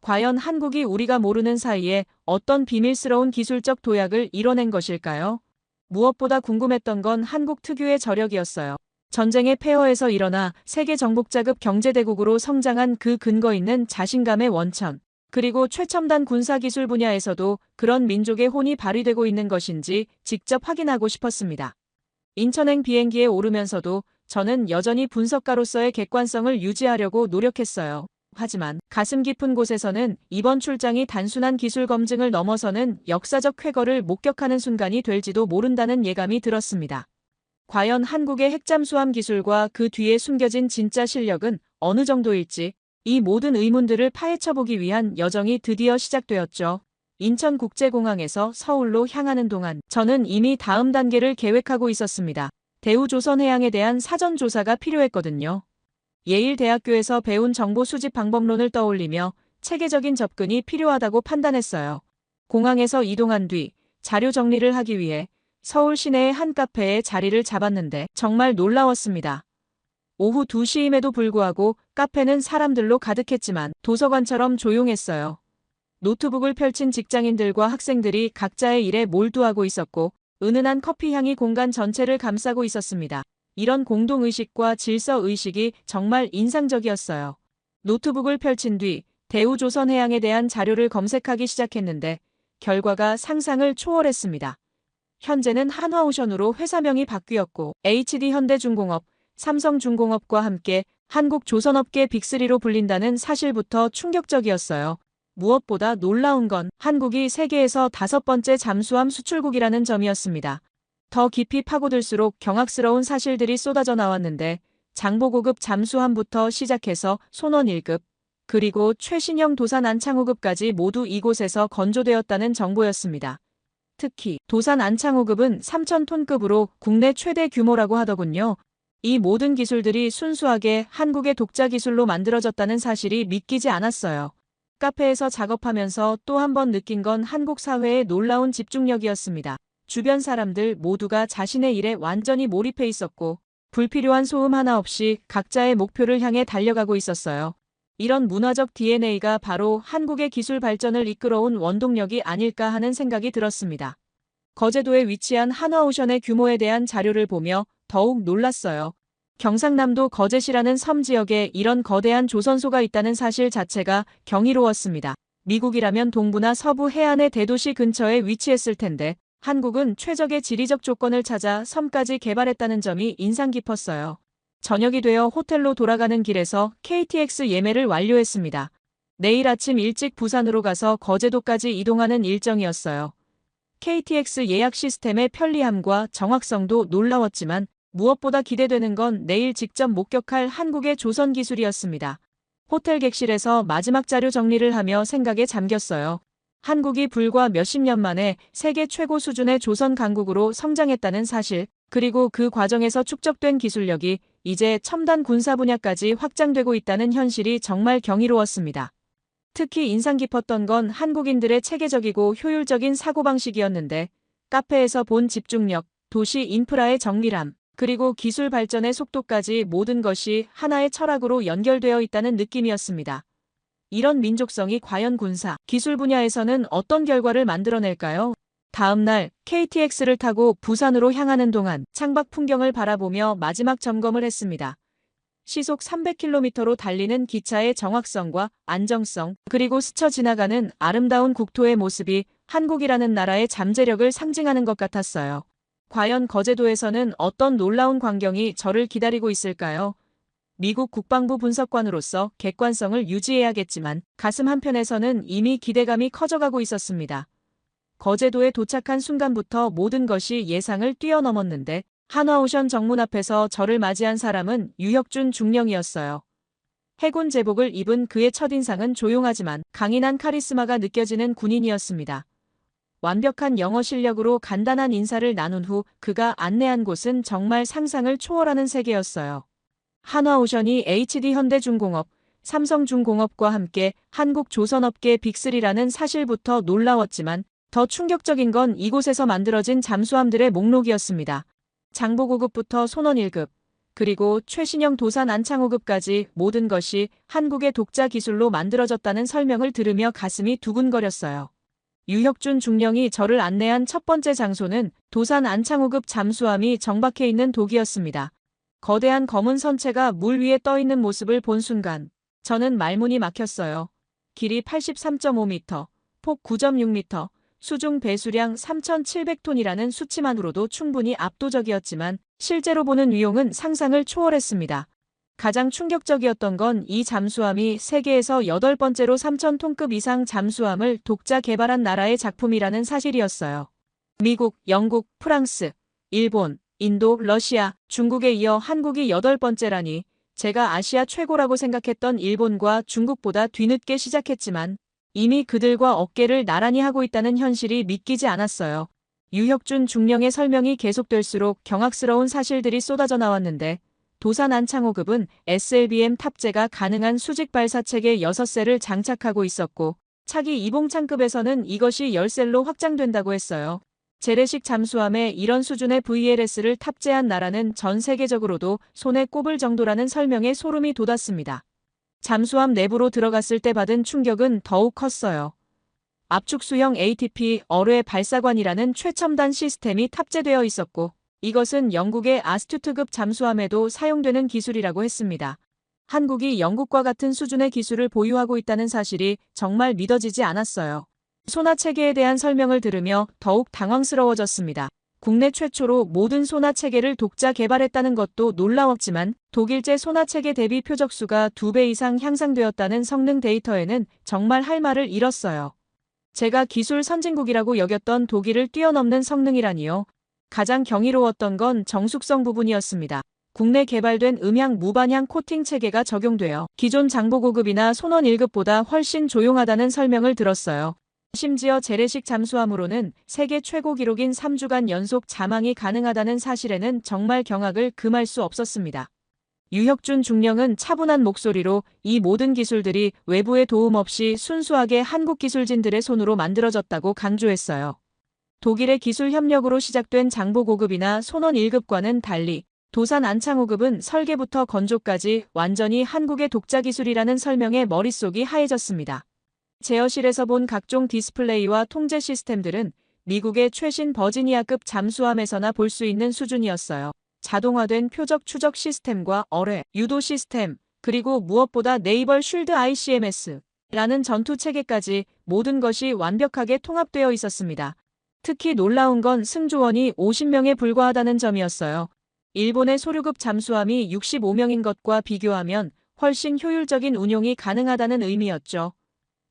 [SPEAKER 3] 과연 한국이 우리가 모르는 사이에 어떤 비밀스러운 기술적 도약을 이뤄낸 것일까요? 무엇보다 궁금했던 건 한국 특유의 저력이었어요. 전쟁의 폐허에서 일어나 세계 정복자급 경제대국으로 성장한 그 근거 있는 자신감의 원천. 그리고 최첨단 군사기술 분야에서도 그런 민족의 혼이 발휘되고 있는 것인지 직접 확인하고 싶었습니다. 인천행 비행기에 오르면서도 저는 여전히 분석가로서의 객관성을 유지하려고 노력했어요. 하지만 가슴 깊은 곳에서는 이번 출장이 단순한 기술 검증을 넘어서는 역사적 쾌거를 목격하는 순간이 될지도 모른다는 예감이 들었습니다. 과연 한국의 핵잠수함 기술과 그 뒤에 숨겨진 진짜 실력은 어느 정도일지 이 모든 의문들을 파헤쳐보기 위한 여정이 드디어 시작되었죠. 인천국제공항에서 서울로 향하는 동안 저는 이미 다음 단계를 계획하고 있었습니다. 대우조선해양에 대한 사전 조사가 필요했거든요. 예일 대학교에서 배운 정보 수집 방법론을 떠올리며 체계적인 접근이 필요하다고 판단했어요. 공항에서 이동한 뒤 자료 정리를 하기 위해 서울 시내의 한 카페에 자리를 잡았는데 정말 놀라웠습니다. 오후 2시임에도 불구하고 카페는 사람들로 가득했지만 도서관처럼 조용했어요. 노트북을 펼친 직장인들과 학생들이 각자의 일에 몰두하고 있었고 은은한 커피 향이 공간 전체를 감싸고 있었습니다. 이런 공동의식과 질서의식이 정말 인상적이었어요. 노트북을 펼친 뒤 대우조선해양에 대한 자료를 검색하기 시작했는데 결과가 상상을 초월했습니다. 현재는 한화오션으로 회사명이 바뀌었고 HD현대중공업, 삼성중공업과 함께 한국조선업계 빅3로 불린다는 사실부터 충격적이었어요. 무엇보다 놀라운 건 한국이 세계에서 5번째 잠수함 수출국이라는 점이었습니다. 더 깊이 파고들수록 경악스러운 사실들이 쏟아져 나왔는데 장보고급 잠수함부터 시작해서 손원 1급, 그리고 최신형 도산 안창호급까지 모두 이곳에서 건조되었다는 정보였습니다. 특히 도산 안창호급은 3,000톤급으로 국내 최대 규모라고 하더군요. 이 모든 기술들이 순수하게 한국의 독자 기술로 만들어졌다는 사실이 믿기지 않았어요. 카페에서 작업하면서 또 한 번 느낀 건 한국 사회의 놀라운 집중력이었습니다. 주변 사람들 모두가 자신의 일에 완전히 몰입해 있었고 불필요한 소음 하나 없이 각자의 목표를 향해 달려가고 있었어요. 이런 문화적 DNA가 바로 한국의 기술 발전을 이끌어온 원동력이 아닐까 하는 생각이 들었습니다. 거제도에 위치한 한화오션의 규모에 대한 자료를 보며 더욱 놀랐어요. 경상남도 거제시라는 섬 지역에 이런 거대한 조선소가 있다는 사실 자체가 경이로웠습니다. 미국이라면 동부나 서부 해안의 대도시 근처에 위치했을 텐데 한국은 최적의 지리적 조건을 찾아 섬까지 개발했다는 점이 인상 깊었어요. 저녁이 되어 호텔로 돌아가는 길에서 KTX 예매를 완료했습니다. 내일 아침 일찍 부산으로 가서 거제도까지 이동하는 일정이었어요. KTX 예약 시스템의 편리함과 정확성도 놀라웠지만 무엇보다 기대되는 건 내일 직접 목격할 한국의 조선 기술이었습니다. 호텔 객실에서 마지막 자료 정리를 하며 생각에 잠겼어요. 한국이 불과 몇십 년 만에 세계 최고 수준의 조선 강국으로 성장했다는 사실, 그리고 그 과정에서 축적된 기술력이 이제 첨단 군사 분야까지 확장되고 있다는 현실이 정말 경이로웠습니다. 특히 인상 깊었던 건 한국인들의 체계적이고 효율적인 사고방식이었는데 카페에서 본 집중력, 도시 인프라의 정밀함, 그리고 기술 발전의 속도까지 모든 것이 하나의 철학으로 연결되어 있다는 느낌이었습니다. 이런 민족성이 과연 군사, 기술 분야에서는 어떤 결과를 만들어낼까요? 다음 날 KTX를 타고 부산으로 향하는 동안 창밖 풍경을 바라보며 마지막 점검을 했습니다. 시속 300km로 달리는 기차의 정확성과 안정성, 그리고 스쳐 지나가는 아름다운 국토의 모습이 한국이라는 나라의 잠재력을 상징하는 것 같았어요. 과연 거제도에서는 어떤 놀라운 광경이 저를 기다리고 있을까요? 미국 국방부 분석관으로서 객관성을 유지해야겠지만 가슴 한편에서는 이미 기대감이 커져가고 있었습니다. 거제도에 도착한 순간부터 모든 것이 예상을 뛰어넘었는데 한화오션 정문 앞에서 저를 맞이한 사람은 유혁준 중령이었어요. 해군 제복을 입은 그의 첫인상은 조용하지만 강인한 카리스마가 느껴지는 군인이었습니다. 완벽한 영어 실력으로 간단한 인사를 나눈 후 그가 안내한 곳은 정말 상상을 초월하는 세계였어요. 한화오션이 HD현대중공업, 삼성중공업과 함께 한국조선업계 빅3라는 사실부터 놀라웠지만 더 충격적인 건 이곳에서 만들어진 잠수함들의 목록이었습니다. 장보고급부터 손원 1급, 그리고 최신형 도산 안창호급까지 모든 것이 한국의 독자 기술로 만들어졌다는 설명을 들으며 가슴이 두근거렸어요. 유혁준 중령이 저를 안내한 첫 번째 장소는 도산 안창호급 잠수함이 정박해 있는 독이었습니다. 거대한 검은 선체가 물 위에 떠 있는 모습을 본 순간 저는 말문이 막혔어요. 길이 83.5m, 폭 9.6m, 수중 배수량 3,700톤이라는 수치만으로도 충분히 압도적이었지만 실제로 보는 위용은 상상을 초월했습니다. 가장 충격적이었던 건 이 잠수함이 세계에서 8번째로 3,000톤급 이상 잠수함을 독자 개발한 나라의 작품이라는 사실이었어요. 미국, 영국, 프랑스, 일본, 인도, 러시아, 중국에 이어 한국이 8번째라니 제가 아시아 최고라고 생각했던 일본과 중국보다 뒤늦게 시작했지만 이미 그들과 어깨를 나란히 하고 있다는 현실이 믿기지 않았어요. 유혁준 중령의 설명이 계속될수록 경악스러운 사실들이 쏟아져 나왔는데 도산 안창호급은 SLBM 탑재가 가능한 수직 발사체계 6셀을 장착하고 있었고 차기 이봉창급에서는 이것이 10셀로 확장된다고 했어요. 재래식 잠수함에 이런 수준의 VLS를 탑재한 나라는 전 세계적으로도 손에 꼽을 정도라는 설명에 소름이 돋았습니다. 잠수함 내부로 들어갔을 때 받은 충격은 더욱 컸어요. 압축수형 ATP 어뢰 발사관이라는 최첨단 시스템이 탑재되어 있었고 이것은 영국의 아스투트급 잠수함에도 사용되는 기술이라고 했습니다. 한국이 영국과 같은 수준의 기술을 보유하고 있다는 사실이 정말 믿어지지 않았어요. 소나 체계에 대한 설명을 들으며 더욱 당황스러워졌습니다. 국내 최초로 모든 소나 체계를 독자 개발했다는 것도 놀라웠지만 독일제 소나 체계 대비 표적수가 2배 이상 향상되었다는 성능 데이터에는 정말 할 말을 잃었어요. 제가 기술 선진국이라고 여겼던 독일을 뛰어넘는 성능이라니요. 가장 경이로웠던 건 정숙성 부분이었습니다. 국내 개발된 음향 무반향 코팅 체계가 적용되어 기존 장보고급이나 손원 1급보다 훨씬 조용하다는 설명을 들었어요. 심지어 재래식 잠수함으로는 세계 최고 기록인 3주간 연속 자망이 가능하다는 사실에는 정말 경악을 금할 수 없었습니다. 유혁준 중령은 차분한 목소리로 이 모든 기술들이 외부의 도움 없이 순수하게 한국 기술진들의 손으로 만들어졌다고 강조했어요. 독일의 기술 협력으로 시작된 장보고급이나 손원 1급과는 달리 도산 안창호급은 설계부터 건조까지 완전히 한국의 독자 기술이라는 설명에 머릿속이 하얘졌습니다. 제어실에서 본 각종 디스플레이와 통제 시스템들은 미국의 최신 버지니아급 잠수함에서나 볼 수 있는 수준이었어요. 자동화된 표적 추적 시스템과 어뢰, 유도 시스템, 그리고 무엇보다 네이벌 쉴드 ICMS라는 전투 체계까지 모든 것이 완벽하게 통합되어 있었습니다. 특히 놀라운 건 승조원이 50명에 불과하다는 점이었어요. 일본의 소류급 잠수함이 65명인 것과 비교하면 훨씬 효율적인 운용이 가능하다는 의미였죠.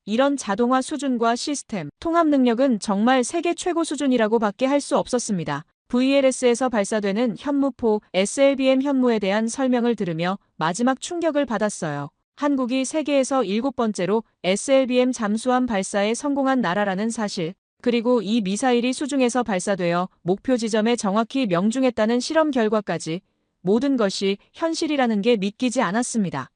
[SPEAKER 3] 이런 자동화 수준과 시스템, 통합 능력은 정말 세계 최고 수준이라고 밖에 할 수 없었습니다. VLS에서 발사되는 현무포 SLBM 현무에 대한 설명을 들으며 마지막 충격을 받았어요. 한국이 세계에서 7번째로 SLBM 잠수함 발사에 성공한 나라라는 사실, 그리고 이 미사일이 수중에서 발사되어 목표 지점에 정확히 명중했다는 실험 결과까지 모든 것이 현실이라는 게 믿기지 않았습니다.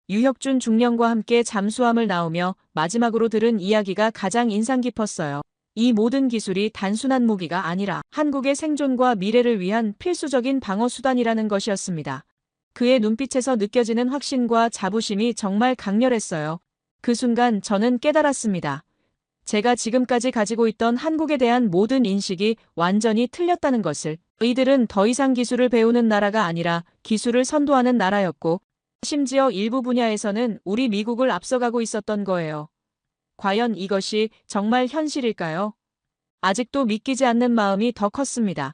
[SPEAKER 3] 유혁준 중령과 함께 잠수함을 나오며 마지막으로 들은 이야기가 가장 인상 깊었어요. 이 모든 기술이 단순한 무기가 아니라 한국의 생존과 미래를 위한 필수적인 방어 수단이라는 것이었습니다. 그의 눈빛에서 느껴지는 확신과 자부심이 정말 강렬했어요. 그 순간 저는 깨달았습니다. 제가 지금까지 가지고 있던 한국에 대한 모든 인식이 완전히 틀렸다는 것을. 이들은 더 이상 기술을 배우는 나라가 아니라 기술을 선도하는 나라였고 심지어 일부 분야에서는 우리 미국을 앞서가고 있었던 거예요. 과연 이것이 정말 현실일까요? 아직도 믿기지 않는 마음이 더 컸습니다.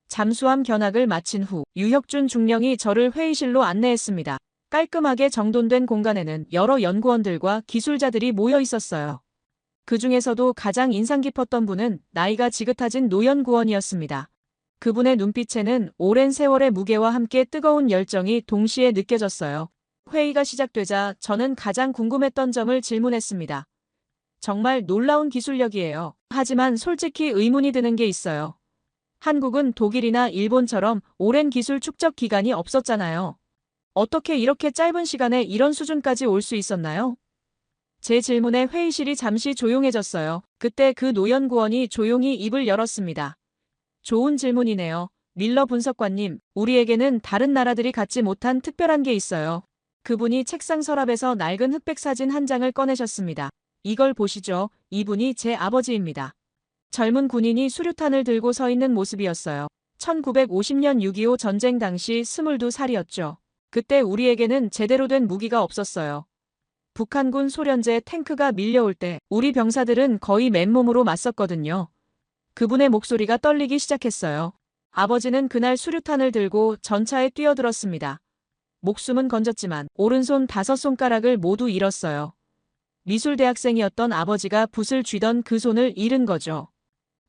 [SPEAKER 3] 잠수함 견학을 마친 후 유혁준 중령이 저를 회의실로 안내했습니다. 깔끔하게 정돈된 공간에는 여러 연구원들과 기술자들이 모여 있었어요. 그 중에서도 가장 인상 깊었던 분은 나이가 지긋하신 노연구원이었습니다. 그분의 눈빛에는 오랜 세월의 무게와 함께 뜨거운 열정이 동시에 느껴졌어요. 회의가 시작되자 저는 가장 궁금했던 점을 질문했습니다. 정말 놀라운 기술력이에요. 하지만 솔직히 의문이 드는 게 있어요. 한국은 독일이나 일본처럼 오랜 기술 축적 기간이 없었잖아요. 어떻게 이렇게 짧은 시간에 이런 수준까지 올 수 있었나요? 제 질문에 회의실이 잠시 조용해졌어요. 그때 그 노연구원이 조용히 입을 열었습니다. 좋은 질문이네요. 밀러 분석관님, 우리에게는 다른 나라들이 갖지 못한 특별한 게 있어요. 그분이 책상 서랍에서 낡은 흑백 사진 한 장을 꺼내셨습니다. 이걸 보시죠. 이분이 제 아버지입니다. 젊은 군인이 수류탄을 들고 서 있는 모습이었어요. 1950년 6.25 전쟁 당시 22살이었죠. 그때 우리에게는 제대로 된 무기가 없었어요. 북한군 소련제 탱크가 밀려올 때 우리 병사들은 거의 맨몸으로 맞섰거든요. 그분의 목소리가 떨리기 시작했어요. 아버지는 그날 수류탄을 들고 전차에 뛰어들었습니다. 목숨은 건졌지만 오른손 5손가락을 모두 잃었어요. 미술대학생이었던 아버지가 붓을 쥐던 그 손을 잃은 거죠.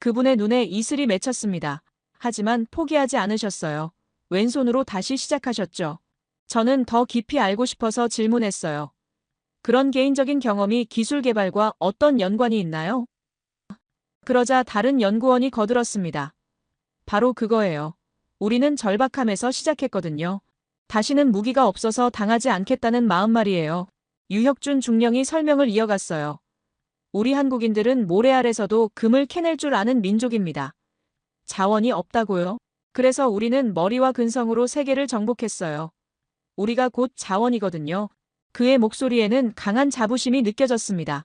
[SPEAKER 3] 그분의 눈에 이슬이 맺혔습니다. 하지만 포기하지 않으셨어요. 왼손으로 다시 시작하셨죠. 저는 더 깊이 알고 싶어서 질문했어요. 그런 개인적인 경험이 기술 개발과 어떤 연관이 있나요? 그러자 다른 연구원이 거들었습니다. 바로 그거예요. 우리는 절박함에서 시작했거든요. 다시는 무기가 없어서 당하지 않겠다는 마음 말이에요. 유혁준 중령이 설명을 이어갔어요. 우리 한국인들은 모래 아래서도 금을 캐낼 줄 아는 민족입니다. 자원이 없다고요? 그래서 우리는 머리와 근성으로 세계를 정복했어요. 우리가 곧 자원이거든요. 그의 목소리에는 강한 자부심이 느껴졌습니다.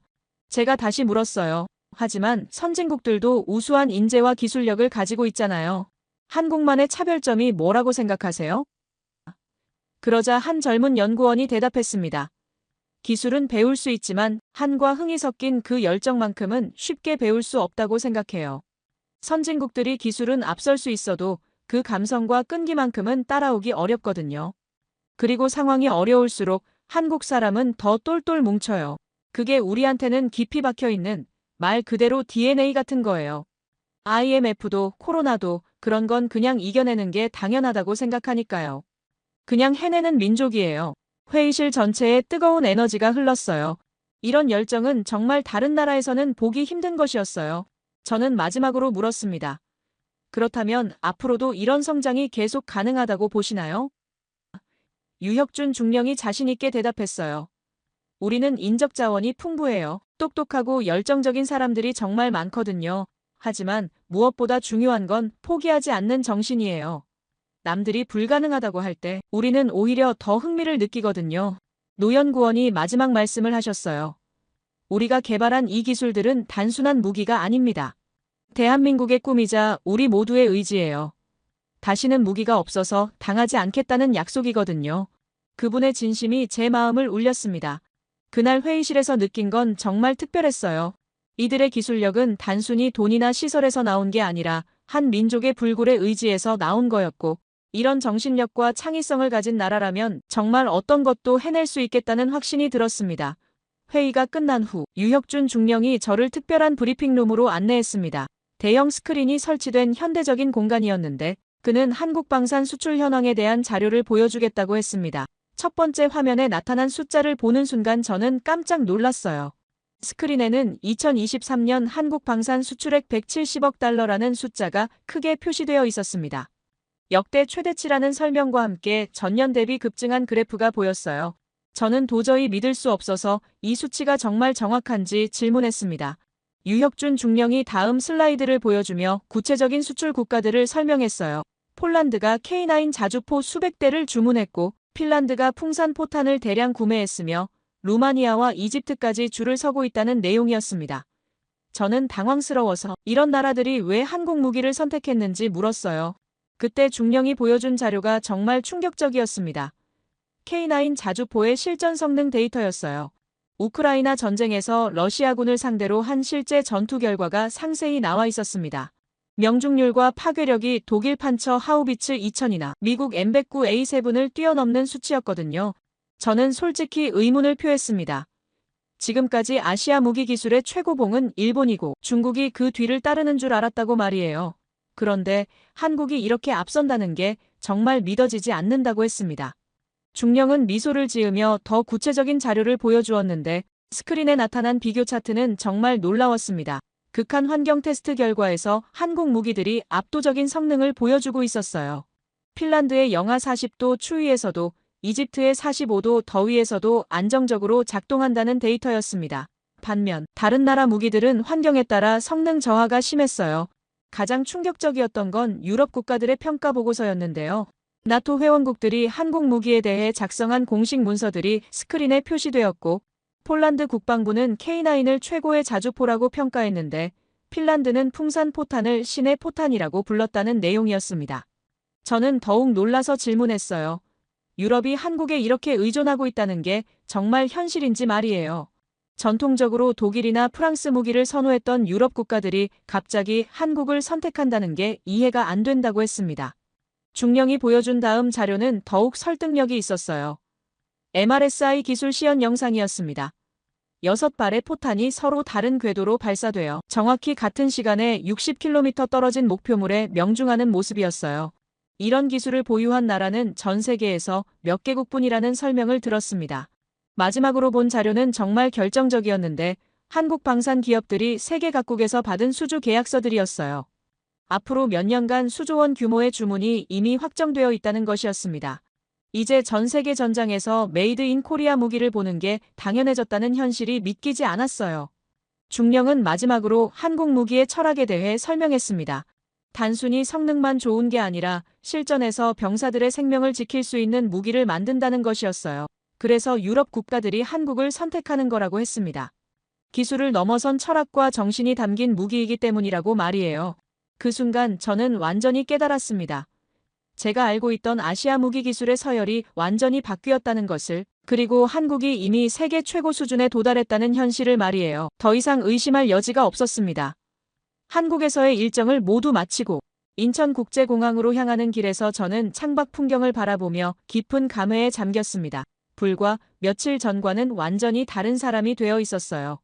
[SPEAKER 3] 제가 다시 물었어요. 하지만 선진국들도 우수한 인재와 기술력을 가지고 있잖아요. 한국만의 차별점이 뭐라고 생각하세요? 그러자 한 젊은 연구원이 대답했습니다. 기술은 배울 수 있지만 한과 흥이 섞인 그 열정만큼은 쉽게 배울 수 없다고 생각해요. 선진국들이 기술은 앞설 수 있어도 그 감성과 끈기만큼은 따라오기 어렵거든요. 그리고 상황이 어려울수록 한국 사람은 더 똘똘 뭉쳐요. 그게 우리한테는 깊이 박혀 있는 말 그대로 DNA 같은 거예요. IMF도 코로나도 그런 건 그냥 이겨내는 게 당연하다고 생각하니까요. 그냥 해내는 민족이에요. 회의실 전체에 뜨거운 에너지가 흘렀어요. 이런 열정은 정말 다른 나라에서는 보기 힘든 것이었어요. 저는 마지막으로 물었습니다. 그렇다면 앞으로도 이런 성장이 계속 가능하다고 보시나요? 유혁준 중령이 자신있게 대답했어요. 우리는 인적 자원이 풍부해요. 똑똑하고 열정적인 사람들이 정말 많거든요. 하지만 무엇보다 중요한 건 포기하지 않는 정신이에요. 남들이 불가능하다고 할 때 우리는 오히려 더 흥미를 느끼거든요. 노연구원이 마지막 말씀을 하셨어요. 우리가 개발한 이 기술들은 단순한 무기가 아닙니다. 대한민국의 꿈이자 우리 모두의 의지예요. 다시는 무기가 없어서 당하지 않겠다는 약속이거든요. 그분의 진심이 제 마음을 울렸습니다. 그날 회의실에서 느낀 건 정말 특별했어요. 이들의 기술력은 단순히 돈이나 시설에서 나온 게 아니라 한 민족의 불굴의 의지에서 나온 거였고, 이런 정신력과 창의성을 가진 나라라면 정말 어떤 것도 해낼 수 있겠다는 확신이 들었습니다. 회의가 끝난 후 유혁준 중령이 저를 특별한 브리핑룸으로 안내했습니다. 대형 스크린이 설치된 현대적인 공간이었는데 그는 한국 방산 수출 현황에 대한 자료를 보여주겠다고 했습니다. 첫 번째 화면에 나타난 숫자를 보는 순간 저는 깜짝 놀랐어요. 스크린에는 2023년 한국 방산 수출액 170억 달러라는 숫자가 크게 표시되어 있었습니다. 역대 최대치라는 설명과 함께 전년 대비 급증한 그래프가 보였어요. 저는 도저히 믿을 수 없어서 이 수치가 정말 정확한지 질문했습니다. 유혁준 중령이 다음 슬라이드를 보여주며 구체적인 수출 국가들을 설명했어요. 폴란드가 K9 자주포 수백 대를 주문했고, 핀란드가 풍산 포탄을 대량 구매했으며 루마니아와 이집트까지 줄을 서고 있다는 내용이었습니다. 저는 당황스러워서 이런 나라들이 왜 한국 무기를 선택했는지 물었어요. 그때 중령이 보여준 자료가 정말 충격적이었습니다. K9 자주포의 실전 성능 데이터였어요. 우크라이나 전쟁에서 러시아군을 상대로 한 실제 전투 결과가 상세히 나와 있었습니다. 명중률과 파괴력이 독일 판처 하우비츠 2000이나 미국 M109A7을 뛰어넘는 수치였거든요. 저는 솔직히 의문을 표했습니다. 지금까지 아시아 무기 기술의 최고봉은 일본이고 중국이 그 뒤를 따르는 줄 알았다고 말이에요. 그런데 한국이 이렇게 앞선다는 게 정말 믿어지지 않는다고 했습니다. 중령은 미소를 지으며 더 구체적인 자료를 보여주었는데 스크린에 나타난 비교 차트는 정말 놀라웠습니다. 극한 환경 테스트 결과에서 한국 무기들이 압도적인 성능을 보여주고 있었어요. 핀란드의 영하 40도 추위에서도 이집트의 45도 더위에서도 안정적으로 작동한다는 데이터였습니다. 반면 다른 나라 무기들은 환경에 따라 성능 저하가 심했어요. 가장 충격적이었던 건 유럽 국가들의 평가 보고서였는데요. 나토 회원국들이 한국 무기에 대해 작성한 공식 문서들이 스크린에 표시되었고, 폴란드 국방부는 K9을 최고의 자주포라고 평가했는데 핀란드는 풍산 포탄을 신의 포탄이라고 불렀다는 내용이었습니다. 저는 더욱 놀라서 질문했어요. 유럽이 한국에 이렇게 의존하고 있다는 게 정말 현실인지 말이에요. 전통적으로 독일이나 프랑스 무기를 선호했던 유럽 국가들이 갑자기 한국을 선택한다는 게 이해가 안 된다고 했습니다. 중령이 보여준 다음 자료는 더욱 설득력이 있었어요. MRSI 기술 시연 영상이었습니다. 6발의 포탄이 서로 다른 궤도로 발사되어 정확히 같은 시간에 60km 떨어진 목표물에 명중하는 모습이었어요. 이런 기술을 보유한 나라는 전 세계에서 몇 개국뿐이라는 설명을 들었습니다. 마지막으로 본 자료는 정말 결정적이었는데 한국 방산 기업들이 세계 각국에서 받은 수주 계약서들이었어요. 앞으로 몇 년간 수조 원 규모의 주문이 이미 확정되어 있다는 것이었습니다. 이제 전 세계 전장에서 메이드 인 코리아 무기를 보는 게 당연해졌다는 현실이 믿기지 않았어요. 중령은 마지막으로 한국 무기의 철학에 대해 설명했습니다. 단순히 성능만 좋은 게 아니라 실전에서 병사들의 생명을 지킬 수 있는 무기를 만든다는 것이었어요. 그래서 유럽 국가들이 한국을 선택하는 거라고 했습니다. 기술을 넘어선 철학과 정신이 담긴 무기이기 때문이라고 말이에요. 그 순간 저는 완전히 깨달았습니다. 제가 알고 있던 아시아 무기 기술의 서열이 완전히 바뀌었다는 것을, 그리고 한국이 이미 세계 최고 수준에 도달했다는 현실을 말이에요. 더 이상 의심할 여지가 없었습니다. 한국에서의 일정을 모두 마치고 인천국제공항으로 향하는 길에서 저는 창밖 풍경을 바라보며 깊은 감회에 잠겼습니다. 불과 며칠 전과는 완전히 다른 사람이 되어 있었어요.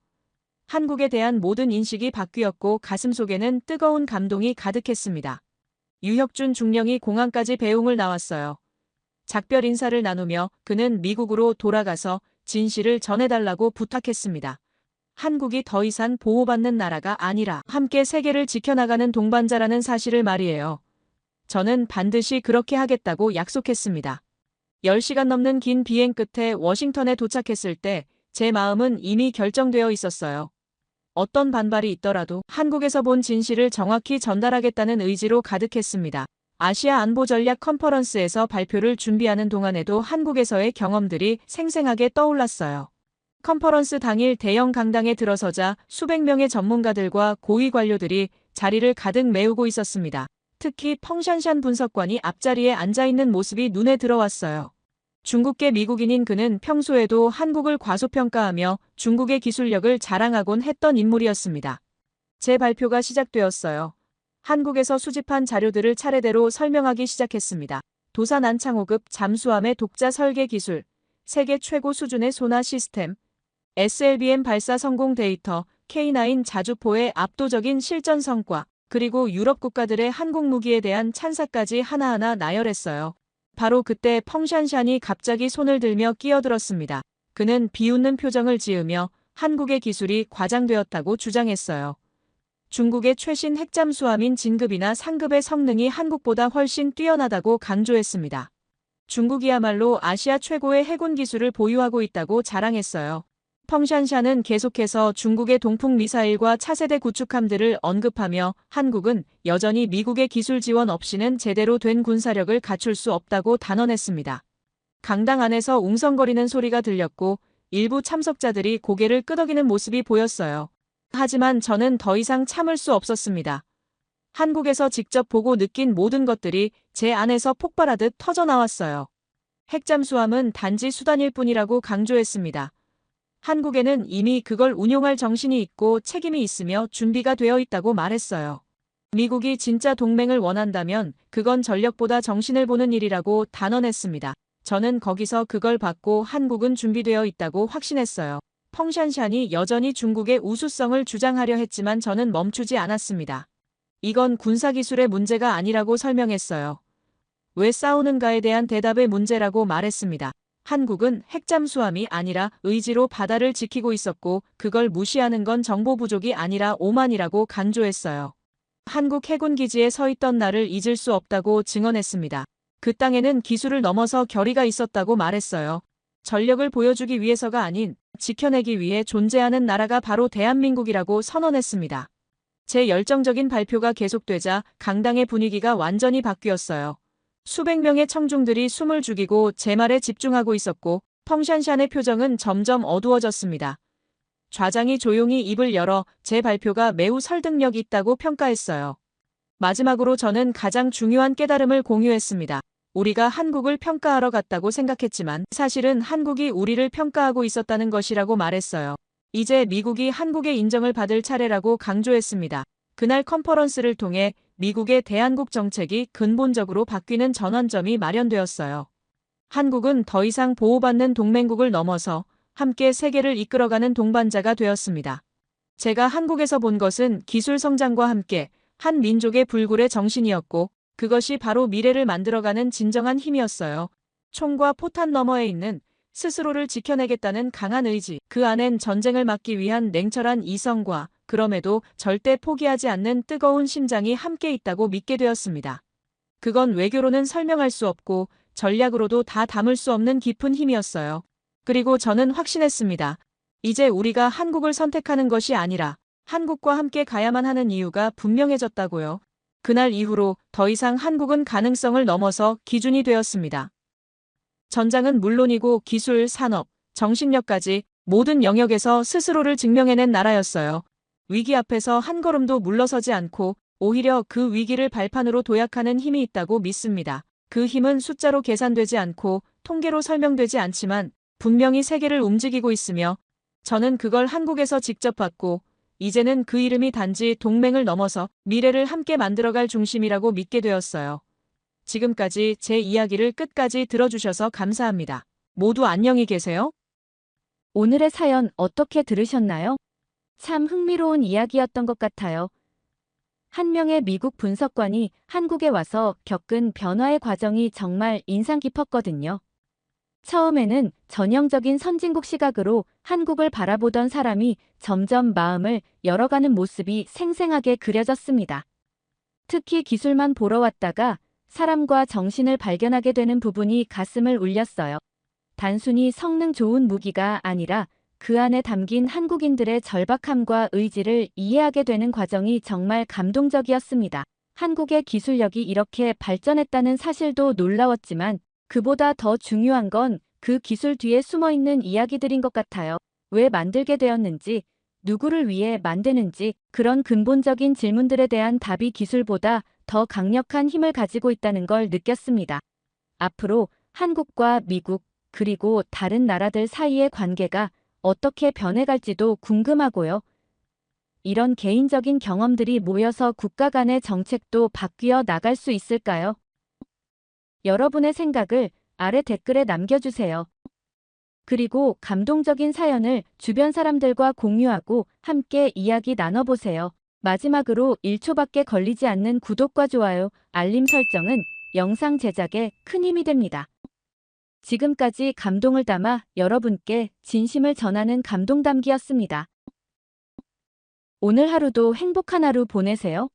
[SPEAKER 3] 한국에 대한 모든 인식이 바뀌었고 가슴속에는 뜨거운 감동이 가득했습니다. 유혁준 중령이 공항까지 배웅을 나왔어요. 작별 인사를 나누며 그는 미국으로 돌아가서 진실을 전해달라고 부탁했습니다. 한국이 더 이상 보호받는 나라가 아니라 함께 세계를 지켜나가는 동반자라는 사실을 말이에요. 저는 반드시 그렇게 하겠다고 약속했습니다. 10시간 넘는 긴 비행 끝에 워싱턴에 도착했을 때 제 마음은 이미 결정되어 있었어요. 어떤 반발이 있더라도 한국에서 본 진실을 정확히 전달하겠다는 의지로 가득했습니다. 아시아 안보 전략 컨퍼런스에서 발표를 준비하는 동안에도 한국에서의 경험들이 생생하게 떠올랐어요. 컨퍼런스 당일 대형 강당에 들어서자 수백 명의 전문가들과 고위 관료들이 자리를 가득 메우고 있었습니다. 특히 펑샨샨 분석관이 앞자리에 앉아있는 모습이 눈에 들어왔어요. 중국계 미국인인 그는 평소에도 한국을 과소평가하며 중국의 기술력을 자랑하곤 했던 인물이었습니다. 제 발표가 시작되었어요. 한국에서 수집한 자료들을 차례대로 설명하기 시작했습니다. 도산 안창호급 잠수함의 독자 설계 기술, 세계 최고 수준의 소나 시스템, SLBM 발사 성공 데이터, K9 자주포의 압도적인 실전 성과, 그리고 유럽 국가들의 한국 무기에 대한 찬사까지 하나하나 나열했어요. 바로 그때 펑샨샨이 갑자기 손을 들며 끼어들었습니다. 그는 비웃는 표정을 지으며 한국의 기술이 과장되었다고 주장했어요. 중국의 최신 핵잠수함인 진급이나 상급의 성능이 한국보다 훨씬 뛰어나다고 강조했습니다. 중국이야말로 아시아 최고의 해군 기술을 보유하고 있다고 자랑했어요. 펑샨샨은 계속해서 중국의 동풍 미사일과 차세대 구축함들을 언급하며 한국은 여전히 미국의 기술 지원 없이는 제대로 된 군사력을 갖출 수 없다고 단언했습니다. 강당 안에서 웅성거리는 소리가 들렸고 일부 참석자들이 고개를 끄덕이는 모습이 보였어요. 하지만 저는 더 이상 참을 수 없었습니다. 한국에서 직접 보고 느낀 모든 것들이 제 안에서 폭발하듯 터져나왔어요. 핵잠수함은 단지 수단일 뿐이라고 강조했습니다. 한국에는 이미 그걸 운용할 정신이 있고 책임이 있으며 준비가 되어 있다고 말했어요. 미국이 진짜 동맹을 원한다면 그건 전력보다 정신을 보는 일이라고 단언했습니다. 저는 거기서 그걸 받고 한국은 준비되어 있다고 확신했어요. 펑샨샨이 여전히 중국의 우수성을 주장하려 했지만 저는 멈추지 않았습니다. 이건 군사기술의 문제가 아니라고 설명했어요. 왜 싸우는가에 대한 대답의 문제라고 말했습니다. 한국은 핵잠수함이 아니라 의지로 바다를 지키고 있었고 그걸 무시하는 건 정보 부족이 아니라 오만이라고 강조했어요. 한국 해군 기지에 서 있던 나를 잊을 수 없다고 증언했습니다. 그 땅에는 기술을 넘어서 결의가 있었다고 말했어요. 전력을 보여주기 위해서가 아닌 지켜내기 위해 존재하는 나라가 바로 대한민국이라고 선언했습니다. 제 열정적인 발표가 계속되자 강당의 분위기가 완전히 바뀌었어요. 수백 명의 청중들이 숨을 죽이고 제 말에 집중하고 있었고 펑샨샨의 표정은 점점 어두워졌습니다. 좌장이 조용히 입을 열어 제 발표가 매우 설득력 있다고 평가했어요. 마지막으로 저는 가장 중요한 깨달음을 공유했습니다. 우리가 한국을 평가하러 갔다고 생각했지만 사실은 한국이 우리를 평가하고 있었다는 것이라고 말했어요. 이제 미국이 한국의 인정을 받을 차례라고 강조했습니다. 그날 컨퍼런스를 통해 미국의 대한국 정책이 근본적으로 바뀌는 전환점이 마련되었어요. 한국은 더 이상 보호받는 동맹국을 넘어서 함께 세계를 이끌어가는 동반자가 되었습니다. 제가 한국에서 본 것은 기술 성장과 함께 한 민족의 불굴의 정신이었고 그것이 바로 미래를 만들어가는 진정한 힘이었어요. 총과 포탄 너머에 있는 스스로를 지켜내겠다는 강한 의지, 그 안엔 전쟁을 막기 위한 냉철한 이성과 그럼에도 절대 포기하지 않는 뜨거운 심장이 함께 있다고 믿게 되었습니다. 그건 외교로는 설명할 수 없고 전략으로도 다 담을 수 없는 깊은 힘이었어요. 그리고 저는 확신했습니다. 이제 우리가 한국을 선택하는 것이 아니라 한국과 함께 가야만 하는 이유가 분명해졌다고요. 그날 이후로 더 이상 한국은 가능성을 넘어서 기준이 되었습니다. 전장은 물론이고 기술, 산업, 정신력까지 모든 영역에서 스스로를 증명해낸 나라였어요. 위기 앞에서 한 걸음도 물러서지 않고 오히려 그 위기를 발판으로 도약하는 힘이 있다고 믿습니다. 그 힘은 숫자로 계산되지 않고 통계로 설명되지 않지만 분명히 세계를 움직이고 있으며 저는 그걸 한국에서 직접 봤고 이제는 그 이름이 단지 동맹을 넘어서 미래를 함께 만들어갈 중심이라고 믿게 되었어요. 지금까지 제 이야기를 끝까지 들어주셔서 감사합니다. 모두 안녕히 계세요.
[SPEAKER 2] 오늘의 사연 어떻게 들으셨나요? 참 흥미로운 이야기였던 것 같아요. 한 명의 미국 분석관이 한국에 와서 겪은 변화의 과정이 정말 인상 깊었거든요. 처음에는 전형적인 선진국 시각으로 한국을 바라보던 사람이 점점 마음을 열어가는 모습이 생생하게 그려졌습니다. 특히 기술만 보러 왔다가 사람과 정신을 발견하게 되는 부분이 가슴을 울렸어요. 단순히 성능 좋은 무기가 아니라 그 안에 담긴 한국인들의 절박함과 의지를 이해하게 되는 과정이 정말 감동적이었습니다. 한국의 기술력이 이렇게 발전했다는 사실도 놀라웠지만 그보다 더 중요한 건 그 기술 뒤에 숨어있는 이야기들인 것 같아요. 왜 만들게 되었는지, 누구를 위해 만드는지 그런 근본적인 질문들에 대한 답이 기술보다 더 강력한 힘을 가지고 있다는 걸 느꼈습니다. 앞으로 한국과 미국 그리고 다른 나라들 사이의 관계가 어떻게 변해갈지도 궁금하고요. 이런 개인적인 경험들이 모여서 국가 간의 정책도 바뀌어 나갈 수 있을까요? 여러분의 생각을 아래 댓글에 남겨주세요. 그리고 감동적인 사연을 주변 사람들과 공유하고 함께 이야기 나눠보세요. 마지막으로 1초밖에 걸리지 않는 구독과 좋아요, 알림 설정은 영상 제작에 큰 힘이 됩니다. 지금까지 감동을 담아 여러분께 진심을 전하는 감동담기였습니다. 오늘 하루도 행복한 하루 보내세요.